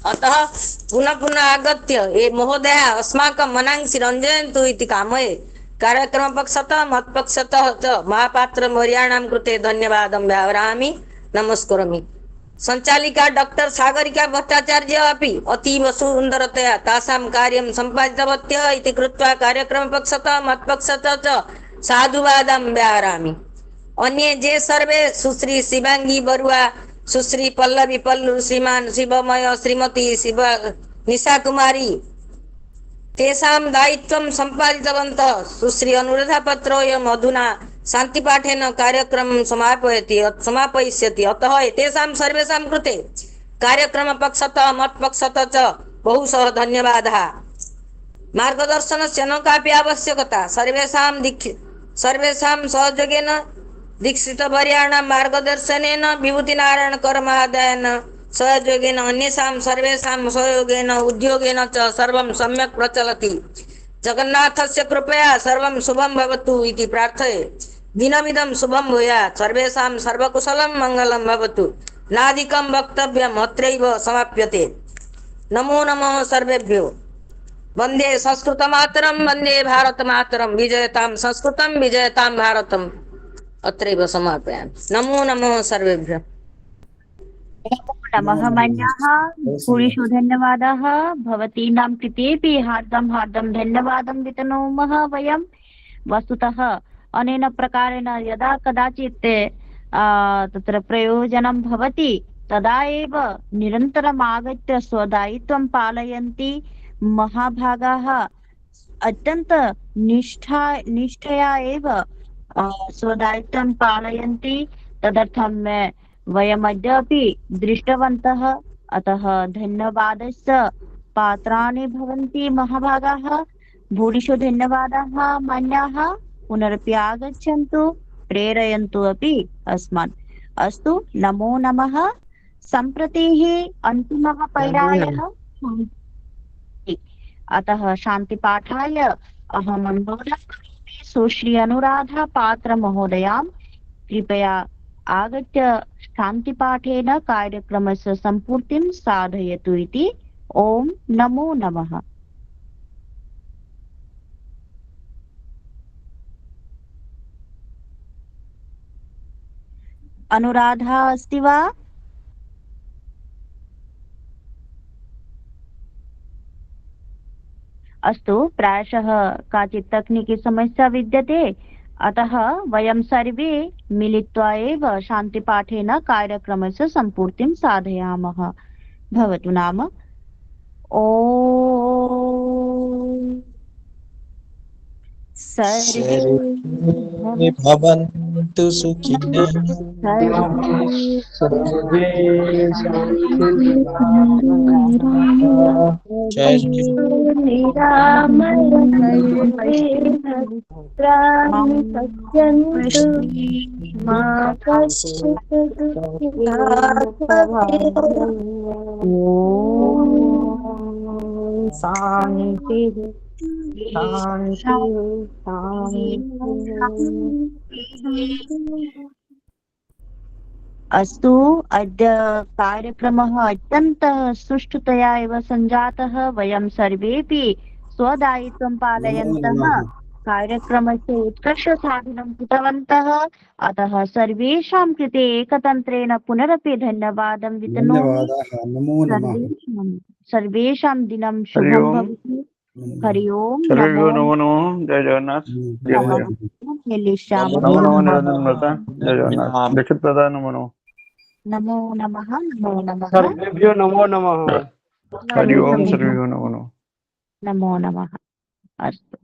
अतः पुनः पुनः आगत्य ये महोदयाः अस्माकं मनांसि रञ्जयन्तु इति कामये कार्यक्रमपक्षतः मत्पक्षतः च महापात्रवर्याणां कृते धन्यवादं व्याहरामि, नमस्करोमि। संचालिका डॉक्टर सागरिका भट्टाचार्य अपि अतीव सुन्दरतया तासां कार्यं सम्पादितवत्यः इति कृत्वा कार्यक्रमपक्षतः मत्पक्षतः च साधुवादं व्याहरामि। अन्ये जे सर्वे सुश्री शिवांगी बरुआ, सुश्री पल्लवी पल्लू, श्रीमान शिवमय, श्रीमती शिव निशा कुमारी तेषां दायित्वं सम्पादितवन्तः। सुश्री अनुराधा पत्रोऽयम् अधुना शान्तिपाठेन कार्यक्रमं समापयिष्यति। अतः एतेषां सर्वेषां कृते कार्यक्रमपक्षतः मत्पक्षतः च बहुशः धन्यवादः। मार्गदर्शनस्य न कापि आवश्यकता। सर्वेषां सहयोगेन दीक्षितवर्याणां मार्गदर्शनेन विभूतिनारायणकर महोदयेन सहयोगेन अन्येषां सर्वेषां सहयोगेन उद्योगेन च सर्वं सम्यक् प्रचलति। जगन्नाथस्य कृपया सर्वं शुभं भवतु इति प्रार्थये। दिनमिदं शुभं भूयात्। सर्वेषां सर्वकुशलं मङ्गलं भवतु। नाधिकं वक्तव्यम् अत्रैव समाप्यते। नमो नमः सर्वेभ्यो। वन्दे संस्कृतमातरं, वन्दे भारतमातरं। विजयतां संस्कृतं, विजयतां भारतम्। अत्रैव समापयामि। नमो नमः सर्वेभ्यः। नमः मन्याः भूरिशो धन्यवादाः। भवतीनां कृतेपि हार्दं धन्यवादं वितनुमः वयं। वस्तुतः अनेन प्रकारेण यदा कदाचित् तत्र प्रयोजनं भवति तदा एव निरन्तरम् आगत्य स्वदायित्वं पालयन्ति महाभागाः। अत्यन्त निष्ठया एव स्वदायित्वं पालयन्ति। तदर्थं वयमद्यापि दृष्टवन्तः। अतः धन्यवादस्य पात्राणि भवन्ति महाभागाः। भूरिशो धन्यवादाः मान्याः। पुनरपि आगच्छन्तु, प्रेरयन्तु अपि अस्मान्। अस्तु, नमो नमः। सम्प्रति अन्तिमः पर्यायः अतः शान्तिपाठाय अहम् अनुरोधं करोमि सुश्री अनुराधा पात्र महोदयां कृपया आगत्य शान्तिपाठेन कार्यक्रमस्य सम्पूर्तिं साधयतु इति। ओम नमो नमः। अनुराधा अस्ति वा? अस्तु, प्रायशः काचित् तकनीकी समस्या विद्यते, अतः वयं सर्वे मिलित्वा एव शान्तिपाठेन कार्यक्रमस्य सम्पूर्तिं साधयामः। भवतु नाम। ॐ सर्वे भवन्तु सुखिनः सर्वे जय श्री निरामय सर्वे भद्राणि पश्यन्तु मा कश्चित् दुःखितात् भवेत्। शान्तिः अस्तु, अद्य कार्यक्रमः अत्यन्तः सुष्ठुतया एव सञ्जातः। वयं सर्वेपि स्वदायित्वं पालयन्तः कार्यक्रमस्य उत्कर्षसाधनं कृतवन्तः। अतः सर्वेषां कृते एकतन्त्रेण पुनरपि धन्यवादं वितनोमि। धन्यवादाः। नमो नमः। सर्वेषां दिनं हरि शुभं ओम भवतु। हरि ओम। सर्वेभ्यो नमो नमो। जय जगन्नाथ। जय जय। नमो नमो नमो निरंजन माता। जय जगन्नाथ। दीक्षित प्रदान नमो नमो। नमो नमः। नमो नमः। सर्वेभ्यो नमो नमः। हरि ओम सर्वेभ्यो नमो नमो। नमो नमः। अस्तु।